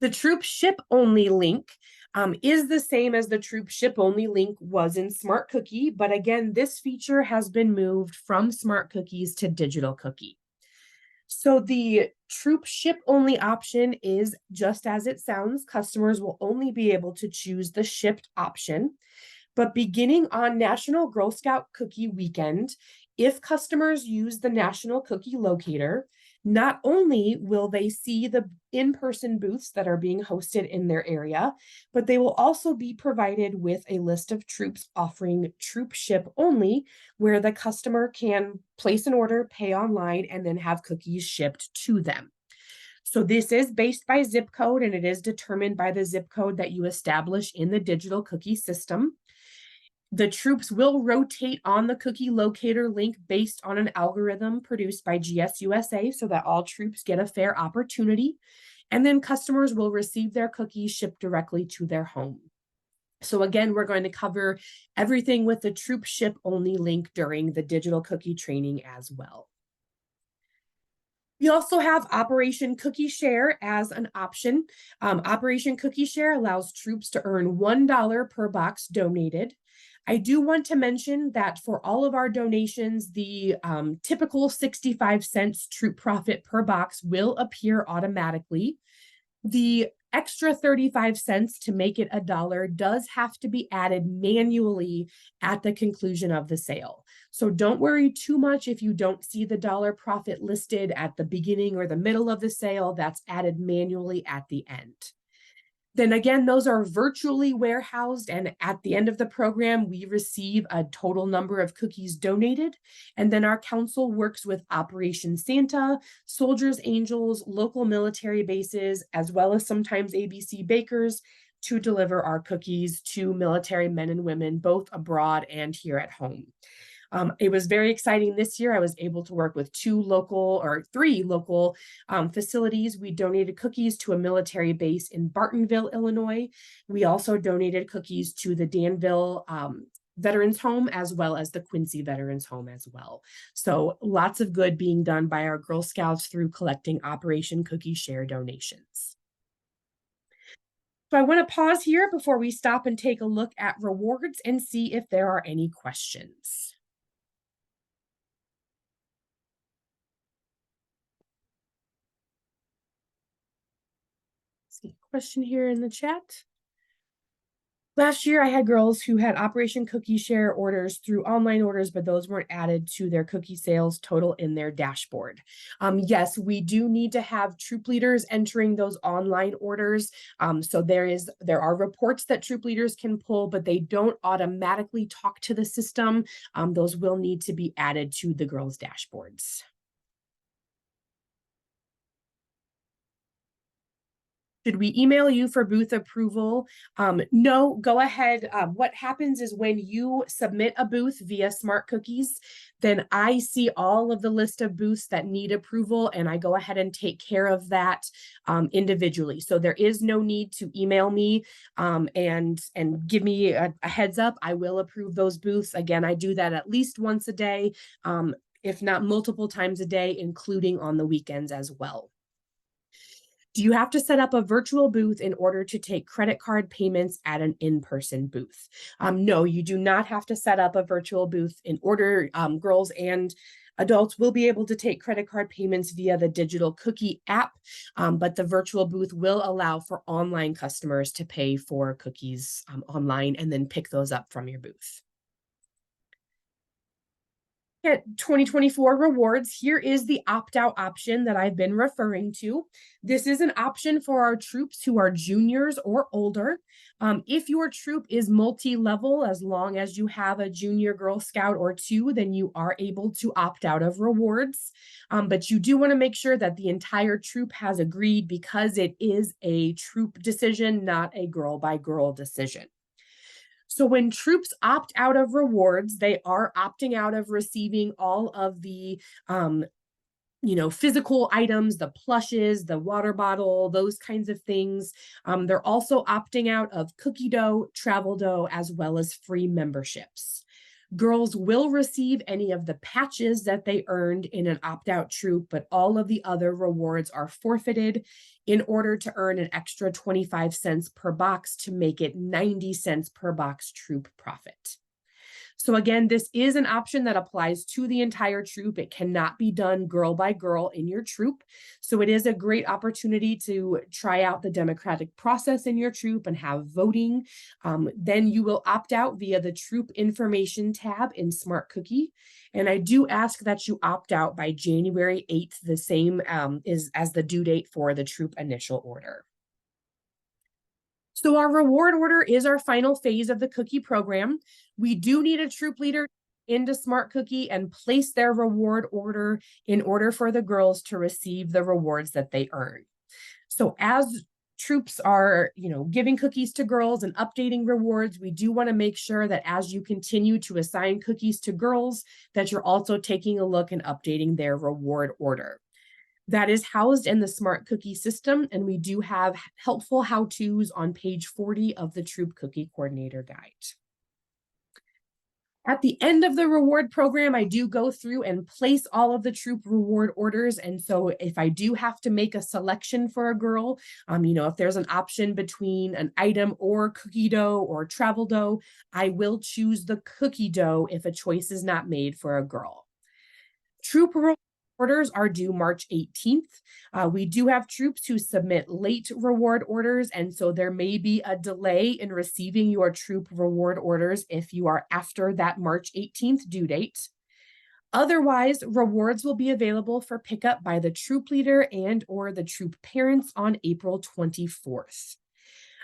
A: The Troop Ship Only link is the same as the Troop Ship Only link was in Smart Cookie, but again, this feature has been moved from Smart Cookies to Digital Cookie. So the Troop Ship Only option is just as it sounds. Customers will only be able to choose the shipped option. But beginning on National Girl Scout Cookie Weekend, if customers use the National Cookie Locator, not only will they see the in-person booths that are being hosted in their area, but they will also be provided with a list of troops offering Troop Ship Only, where the customer can place an order, pay online, and then have cookies shipped to them. So this is based by zip code, and it is determined by the zip code that you establish in the digital cookie system. The troops will rotate on the cookie locator link based on an algorithm produced by GSUSA so that all troops get a fair opportunity. And then customers will receive their cookies shipped directly to their home. So again, we're going to cover everything with the Troop Ship Only link during the digital cookie training as well. We also have Operation Cookie Share as an option. Operation Cookie Share allows troops to earn $1 per box donated. I do want to mention that for all of our donations, the typical 65 cents troop profit per box will appear automatically. The extra 35 cents to make it $1 does have to be added manually at the conclusion of the sale. So don't worry too much if you don't see the dollar profit listed at the beginning or the middle of the sale. That's added manually at the end. Then again, those are virtually warehoused, and at the end of the program, we receive a total number of cookies donated, and then our council works with Operation Santa, Soldiers Angels, local military bases, as well as sometimes ABC bakers to deliver our cookies to military men and women, both abroad and here at home. It was very exciting this year. I was able to work with three local facilities. We donated cookies to a military base in Bartonville, Illinois. We also donated cookies to the Danville Veterans Home, as well as the Quincy Veterans Home as well. So lots of good being done by our Girl Scouts through collecting Operation Cookie Share donations. So I want to pause here before we stop and take a look at rewards and see if there are any questions. See a question here in the chat. Last year, I had girls who had Operation Cookie Share orders through online orders, but those weren't added to their cookie sales total in their dashboard. Yes, we do need to have troop leaders entering those online orders. So there are reports that troop leaders can pull, but they don't automatically talk to the system. Those will need to be added to the girls' dashboards. Should we email you for booth approval? No, go ahead. What happens is when you submit a booth via Smart Cookies, then I see all of the list of booths that need approval, and I go ahead and take care of that individually. So there is no need to email me and give me a heads up. I will approve those booths. Again, I do that at least once a day, if not multiple times a day, including on the weekends as well. Do you have to set up a virtual booth in order to take credit card payments at an in-person booth? No, you do not have to set up a virtual booth in order. Girls and adults will be able to take credit card payments via the digital cookie app, but the virtual booth will allow for online customers to pay for cookies online and then pick those up from your booth. At 2024 rewards, here is the opt-out option that I've been referring to. This is an option for our troops who are juniors or older. If your troop is multi-level, as long as you have a junior Girl Scout or two, then you are able to opt out of rewards. But you do want to make sure that the entire troop has agreed, because it is a troop decision, not a girl-by-girl decision. So when troops opt out of rewards, they are opting out of receiving all of the physical items, the plushes, the water bottle, those kinds of things. They're also opting out of cookie dough, travel dough, as well as free memberships. Girls will receive any of the patches that they earned in an opt-out troop, but all of the other rewards are forfeited in order to earn an extra 25 cents per box to make it 90 cents per box troop profit. So again, this is an option that applies to the entire troop. It cannot be done girl by girl in your troop. So it is a great opportunity to try out the democratic process in your troop and have voting. Then you will opt out via the troop information tab in Smart Cookie. And I do ask that you opt out by January 8th, the same as the due date for the troop initial order. So our reward order is our final phase of the cookie program. We do need a troop leader into Smart Cookie and place their reward order in order for the girls to receive the rewards that they earn. So as troops are, giving cookies to girls and updating rewards, we do want to make sure that as you continue to assign cookies to girls, that you're also taking a look and updating their reward order. That is housed in the Smart Cookie system, and we do have helpful how-tos on page 40 of the Troop Cookie Coordinator Guide. At the end of the reward program, I do go through and place all of the troop reward orders. And so if I do have to make a selection for a girl, if there's an option between an item or cookie dough or travel dough, I will choose the cookie dough if a choice is not made for a girl. Troop orders are due March 18th. We do have troops who submit late reward orders, and so there may be a delay in receiving your troop reward orders if you are after that March 18th due date. Otherwise, rewards will be available for pickup by the troop leader and or the troop parents on April 24th.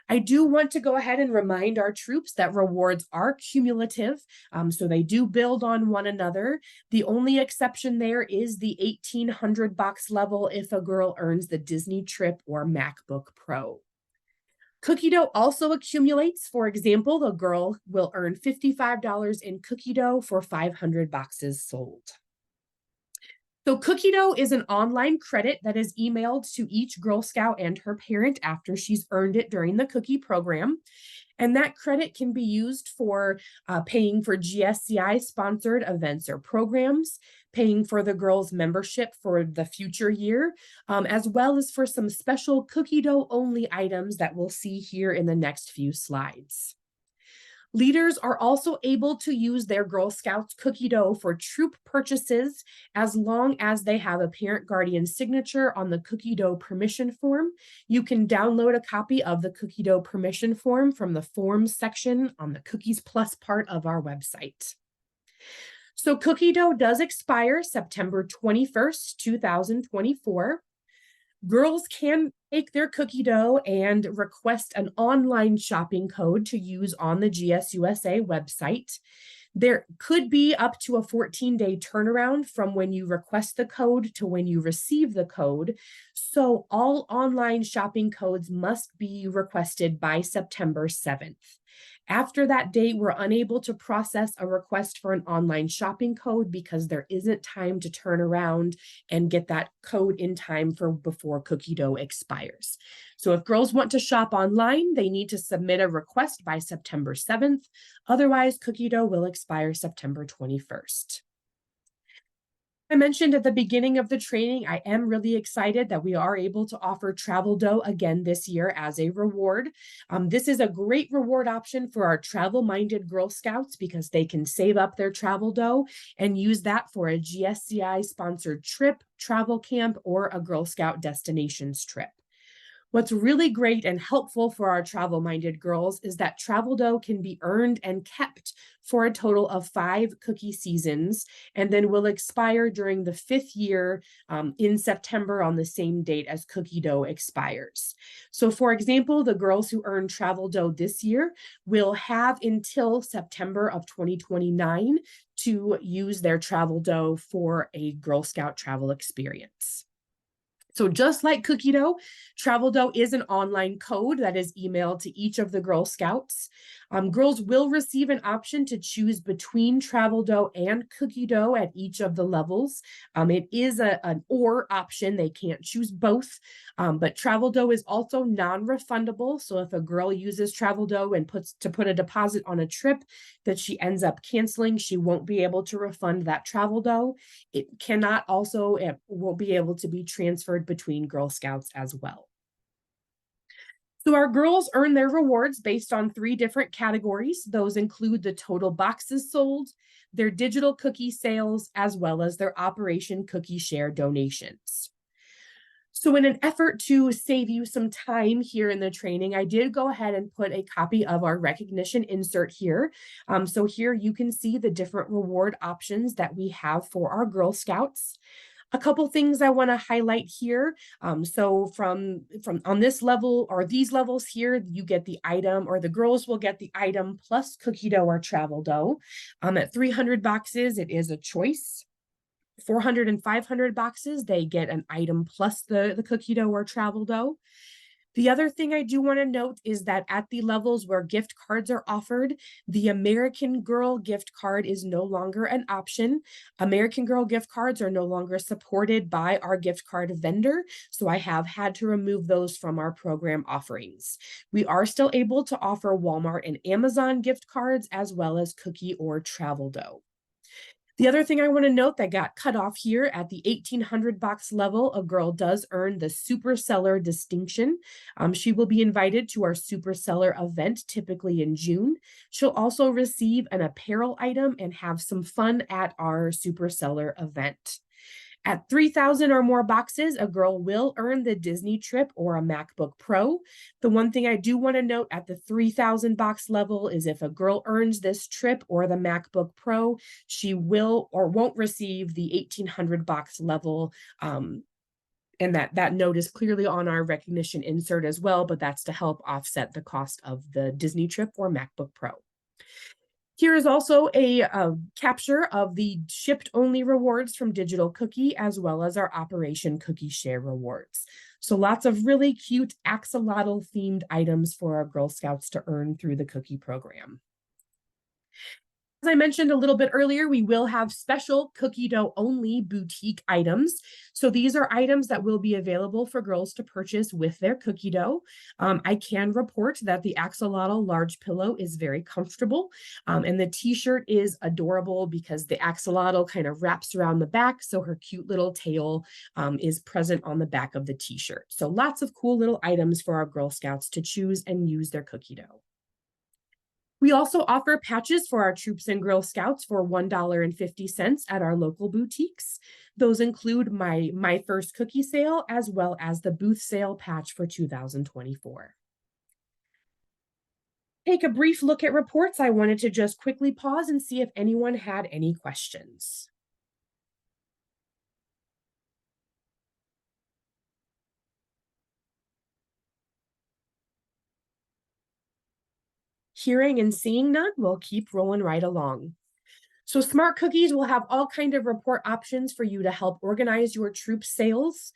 A: I do want to go ahead and remind our troops that rewards are cumulative, so they do build on one another. The only exception there is the 1,800 box level if a girl earns the Disney trip or MacBook Pro. Cookie dough also accumulates. For example, the girl will earn $55 in cookie dough for 500 boxes sold. So cookie dough is an online credit that is emailed to each Girl Scout and her parent after she's earned it during the cookie program. And that credit can be used for paying for GSCI sponsored events or programs, paying for the girls' membership for the future year, as well as for some special cookie dough only items that we'll see here in the next few slides. Leaders are also able to use their Girl Scouts cookie dough for troop purchases as long as they have a parent guardian signature on the cookie dough permission form. You can download a copy of the cookie dough permission form from the forms section on the Cookies Plus part of our website. So cookie dough does expire September 21st, 2024. Girls can take their cookie dough and request an online shopping code to use on the GSUSA website. There could be up to a 14-day turnaround from when you request the code to when you receive the code. So all online shopping codes must be requested by September 7th. After that date, we're unable to process a request for an online shopping code because there isn't time to turn around and get that code in time for before cookie dough expires. So if girls want to shop online, they need to submit a request by September 7th. Otherwise, cookie dough will expire September 21st. I mentioned at the beginning of the training, I am really excited that we are able to offer travel dough again this year as a reward. This is a great reward option for our travel-minded Girl Scouts because they can save up their travel dough and use that for a GSCI sponsored trip, travel camp, or a Girl Scout destinations trip. What's really great and helpful for our travel-minded girls is that travel dough can be earned and kept for a total of 5 cookie seasons, and then will expire during the 5th year in September on the same date as cookie dough expires. So for example, the girls who earn travel dough this year will have until September of 2029 to use their travel dough for a Girl Scout travel experience. So just like cookie dough, travel dough is an online code that is emailed to each of the Girl Scouts. Girls will receive an option to choose between travel dough and cookie dough at each of the levels. It is an or option. They can't choose both, but travel dough is also non-refundable. So if a girl uses travel dough and put a deposit on a trip that she ends up canceling, she won't be able to refund that travel dough. It won't be able to be transferred between Girl Scouts as well. So our girls earn their rewards based on 3 different categories. Those include the total boxes sold, their digital cookie sales, as well as their Operation Cookie Share donations. So in an effort to save you some time here in the training, I did go ahead and put a copy of our recognition insert here. So here you can see the different reward options that we have for our Girl Scouts. A couple things I want to highlight here. So from on this level or these levels here, you get the item, or the girls will get the item plus cookie dough or travel dough. At 300 boxes, it is a choice. 400 and 500 boxes, they get an item plus the cookie dough or travel dough. The other thing I do want to note is that at the levels where gift cards are offered, the American Girl gift card is no longer an option. American Girl gift cards are no longer supported by our gift card vendor, so I have had to remove those from our program offerings. We are still able to offer Walmart and Amazon gift cards as well as cookie or travel dough. The other thing I want to note that got cut off here at the 1800 box level, a girl does earn the super seller distinction. She will be invited to our super seller event, typically in June. She'll also receive an apparel item and have some fun at our super seller event. At 3,000 or more boxes, a girl will earn the Disney trip or a MacBook Pro. The one thing I do want to note at the 3,000 box level is if a girl earns this trip or the MacBook Pro, she will or won't receive the 1,800 box level. And that note is clearly on our recognition insert as well, but that's to help offset the cost of the Disney trip or MacBook Pro. Here is also a capture of the shipped only rewards from Digital Cookie, as well as our Operation Cookie Share rewards. So lots of really cute axolotl themed items for our Girl Scouts to earn through the cookie program. As I mentioned a little bit earlier, we will have special cookie dough only boutique items. So these are items that will be available for girls to purchase with their cookie dough. I can report that the axolotl large pillow is very comfortable, and the t-shirt is adorable because the axolotl kind of wraps around the back, so her cute little tail is present on the back of the t-shirt. So lots of cool little items for our Girl Scouts to choose and use their cookie dough. We also offer patches for our troops and Girl Scouts for $1.50 at our local boutiques. Those include my First Cookie Sale, as well as the Booth Sale patch for 2024. Take a brief look at reports. I wanted to just quickly pause and see if anyone had any questions. Hearing and seeing none, we'll keep rolling right along. So Smart Cookies will have all kind of report options for you to help organize your troop sales.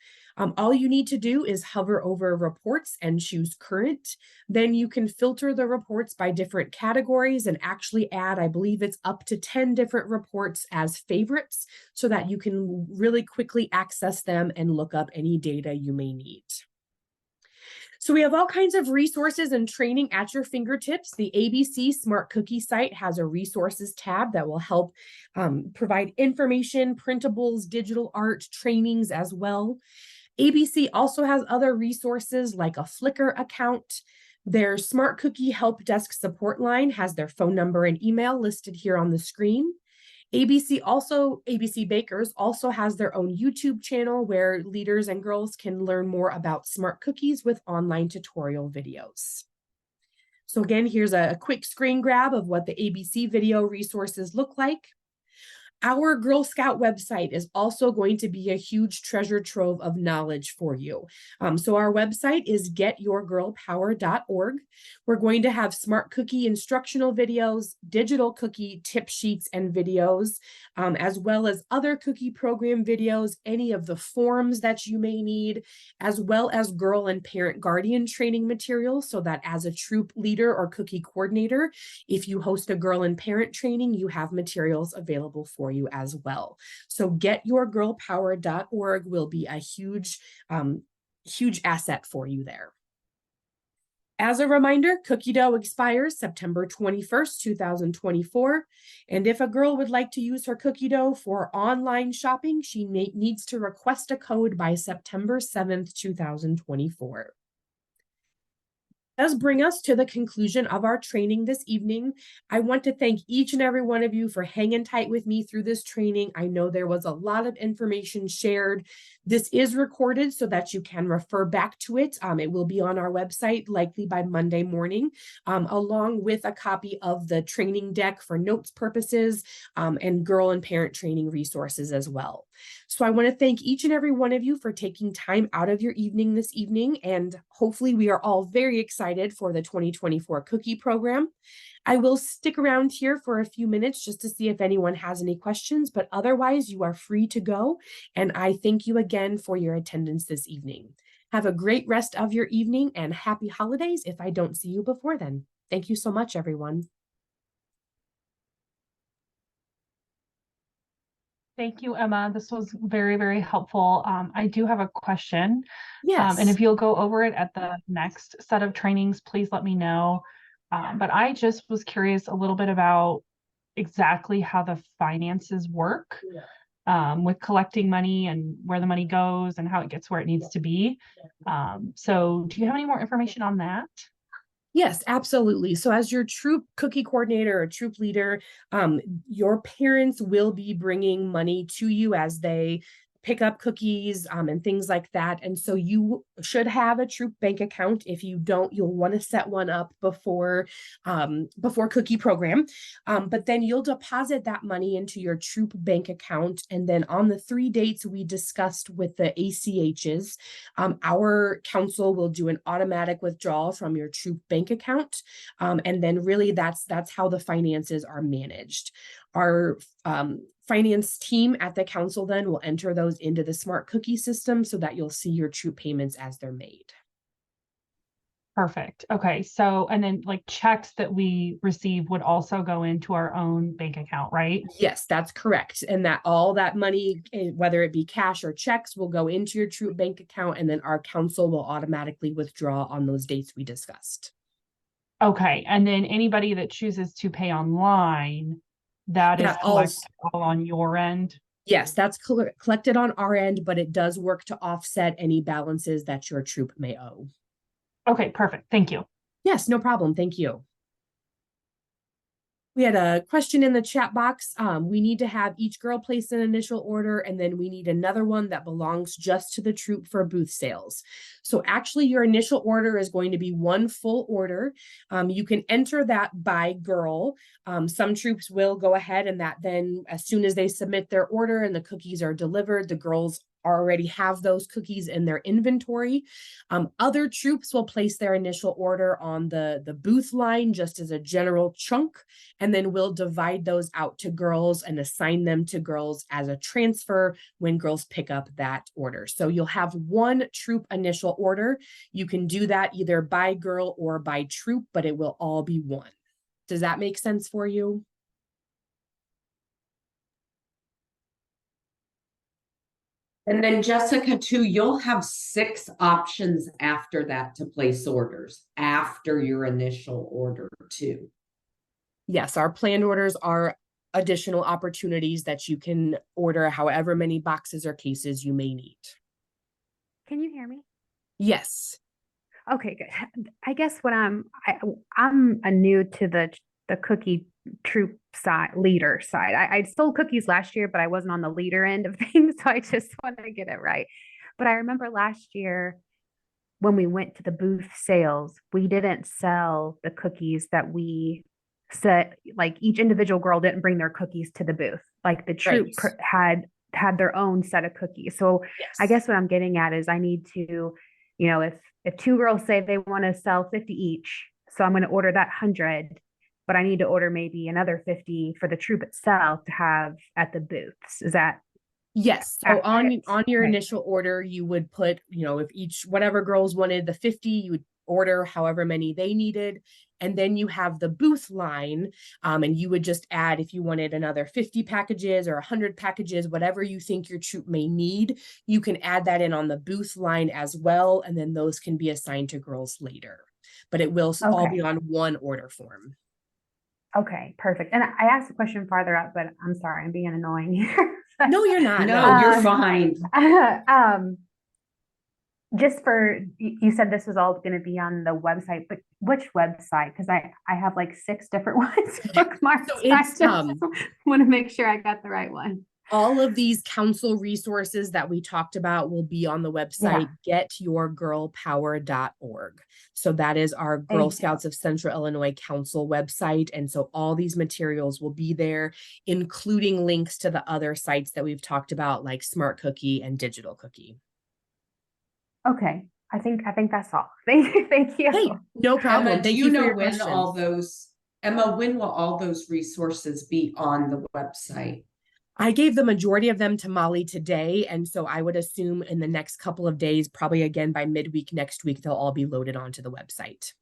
A: All you need to do is hover over reports and choose current. Then you can filter the reports by different categories and actually add, I believe it's up to 10 different reports as favorites so that you can really quickly access them and look up any data you may need. So we have all kinds of resources and training at your fingertips. The ABC Smart Cookie site has a resources tab that will help provide information, printables, digital art, trainings as well. ABC also has other resources like a Flickr account. Their Smart Cookie Help Desk support line has their phone number and email listed here on the screen. ABC Bakers also has their own YouTube channel where leaders and girls can learn more about smart cookies with online tutorial videos. So again, here's a quick screen grab of what the ABC video resources look like. Our Girl Scout website is also going to be a huge treasure trove of knowledge for you. So our website is getyourgirlpower.org. We're going to have smart cookie instructional videos, digital cookie tip sheets and videos, as well as other cookie program videos, any of the forms that you may need, as well as girl and parent guardian training materials so that as a troop leader or cookie coordinator, if you host a girl and parent training, you have materials available for you as well. So getyourgirlpower.org will be a huge asset for you there. As a reminder, cookie dough expires September 21st, 2024. And if a girl would like to use her cookie dough for online shopping, she needs to request a code by September 7th, 2024. Does bring us to the conclusion of our training this evening. I want to thank each and every one of you for hanging tight with me through this training. I know there was a lot of information shared. This is recorded so that you can refer back to it. It will be on our website likely by Monday morning, along with a copy of the training deck for notes purposes and girl and parent training resources as well. So I want to thank each and every one of you for taking time out of your evening this evening, and hopefully we are all very excited for the 2024 cookie program. I will stick around here for a few minutes just to see if anyone has any questions, but otherwise you are free to go. And I thank you again for your attendance this evening. Have a great rest of your evening and happy holidays if I don't see you before then. Thank you so much, everyone.
D: Thank you, Emma. This was very, very helpful. I do have a question.
A: Yes.
D: And if you'll go over it at the next set of trainings, please let me know. But I just was curious a little bit about exactly how the finances work with collecting money and where the money goes and how it gets where it needs to be. So do you have any more information on that?
A: Yes, absolutely. So as your troop cookie coordinator or troop leader, your parents will be bringing money to you as they pick up cookies and things like that. And so you should have a troop bank account. If you don't, you'll want to set one up before cookie program. But then you'll deposit that money into your troop bank account. And then on the 3 dates we discussed with the ACHs, our council will do an automatic withdrawal from your troop bank account. And then really that's how the finances are managed. Our finance team at the council then will enter those into the smart cookie system so that you'll see your troop payments as they're made.
D: Perfect. Okay. So, and then like checks that we receive would also go into our own bank account, right?
A: Yes, that's correct. And that all that money, whether it be cash or checks, will go into your troop bank account, and then our council will automatically withdraw on those dates we discussed.
D: Okay. And then anybody that chooses to pay online, that is collected all on your end?
A: Yes, that's collected on our end, but it does work to offset any balances that your troop may owe.
D: Okay, perfect. Thank you.
A: Yes, no problem. Thank you. We had a question in the chat box. We need to have each girl place an initial order, and then we need another one that belongs just to the troop for booth sales. So actually your initial order is going to be one full order. You can enter that by girl. Some troops will go ahead and that then as soon as they submit their order and the cookies are delivered, the girls already have those cookies in their inventory. Other troops will place their initial order on the booth line just as a general chunk, and then we'll divide those out to girls and assign them to girls as a transfer when girls pick up that order. So you'll have one troop initial order. You can do that either by girl or by troop, but it will all be one. Does that make sense for you?
B: And then Jessica, too, you'll have 6 options after that to place orders after your initial order too.
A: Yes, our planned orders are additional opportunities that you can order however many boxes or cases you may need.
E: Can you hear me?
A: Yes.
E: Okay, good. I guess what I'm a new to the cookie troop side, leader side. I sold cookies last year, but I wasn't on the leader end of things, so I just want to get it right. But I remember last year when we went to the booth sales, we didn't sell the cookies that we said, like each individual girl didn't bring their cookies to the booth. Like the troop
A: Right.
E: had their own set of cookies. So
A: Yes.
E: I guess what I'm getting at is I need to, if 2 girls say they want to sell 50 each, so I'm going to order that 100, but I need to order maybe another 50 for the troop itself to have at the booths. Is that
A: Yes. So on your
E: Okay.
A: initial order, you would put, if whatever girls wanted the 50, you would order however many they needed. And then you have the booth line, and you would just add if you wanted another 50 packages or 100 packages, whatever you think your troop may need, you can add that in on the booth line as well. And then those can be assigned to girls later. But it will all be on one order form.
E: Okay, perfect. And I asked a question farther up, but I'm sorry, I'm being annoying here.
A: No, you're not.
B: No, you're fine.
E: Just you said this was all going to be on the website, but which website? Because I have like 6 different ones bookmarked.
A: So it's
E: want to make sure I got the right one.
A: all of these council resources that we talked about will be on the website, getyourgirlpower.org. So that is our Girl Scouts of Central Illinois Council website. And so all these materials will be there, including links to the other sites that we've talked about, like Smart Cookie and Digital Cookie.
E: Okay. I think that's all. Thank you.
A: Hey, no problem.
B: Emma,
A: Thank
B: do
A: you for
B: know
A: your
B: when
A: questions.
B: when will all those resources be on the website?
A: I gave the majority of them to Molly today, and so I would assume in the next couple of days, probably again by midweek next week, they'll all be loaded onto the website.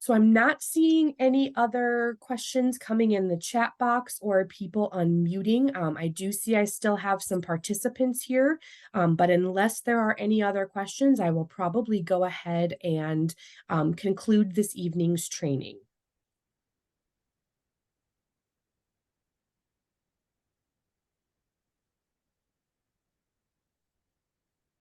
A: So I'm not seeing any other questions coming in the chat box or people unmuting. I do see I still have some participants here, but unless there are any other questions, I will probably go ahead and conclude this evening's training.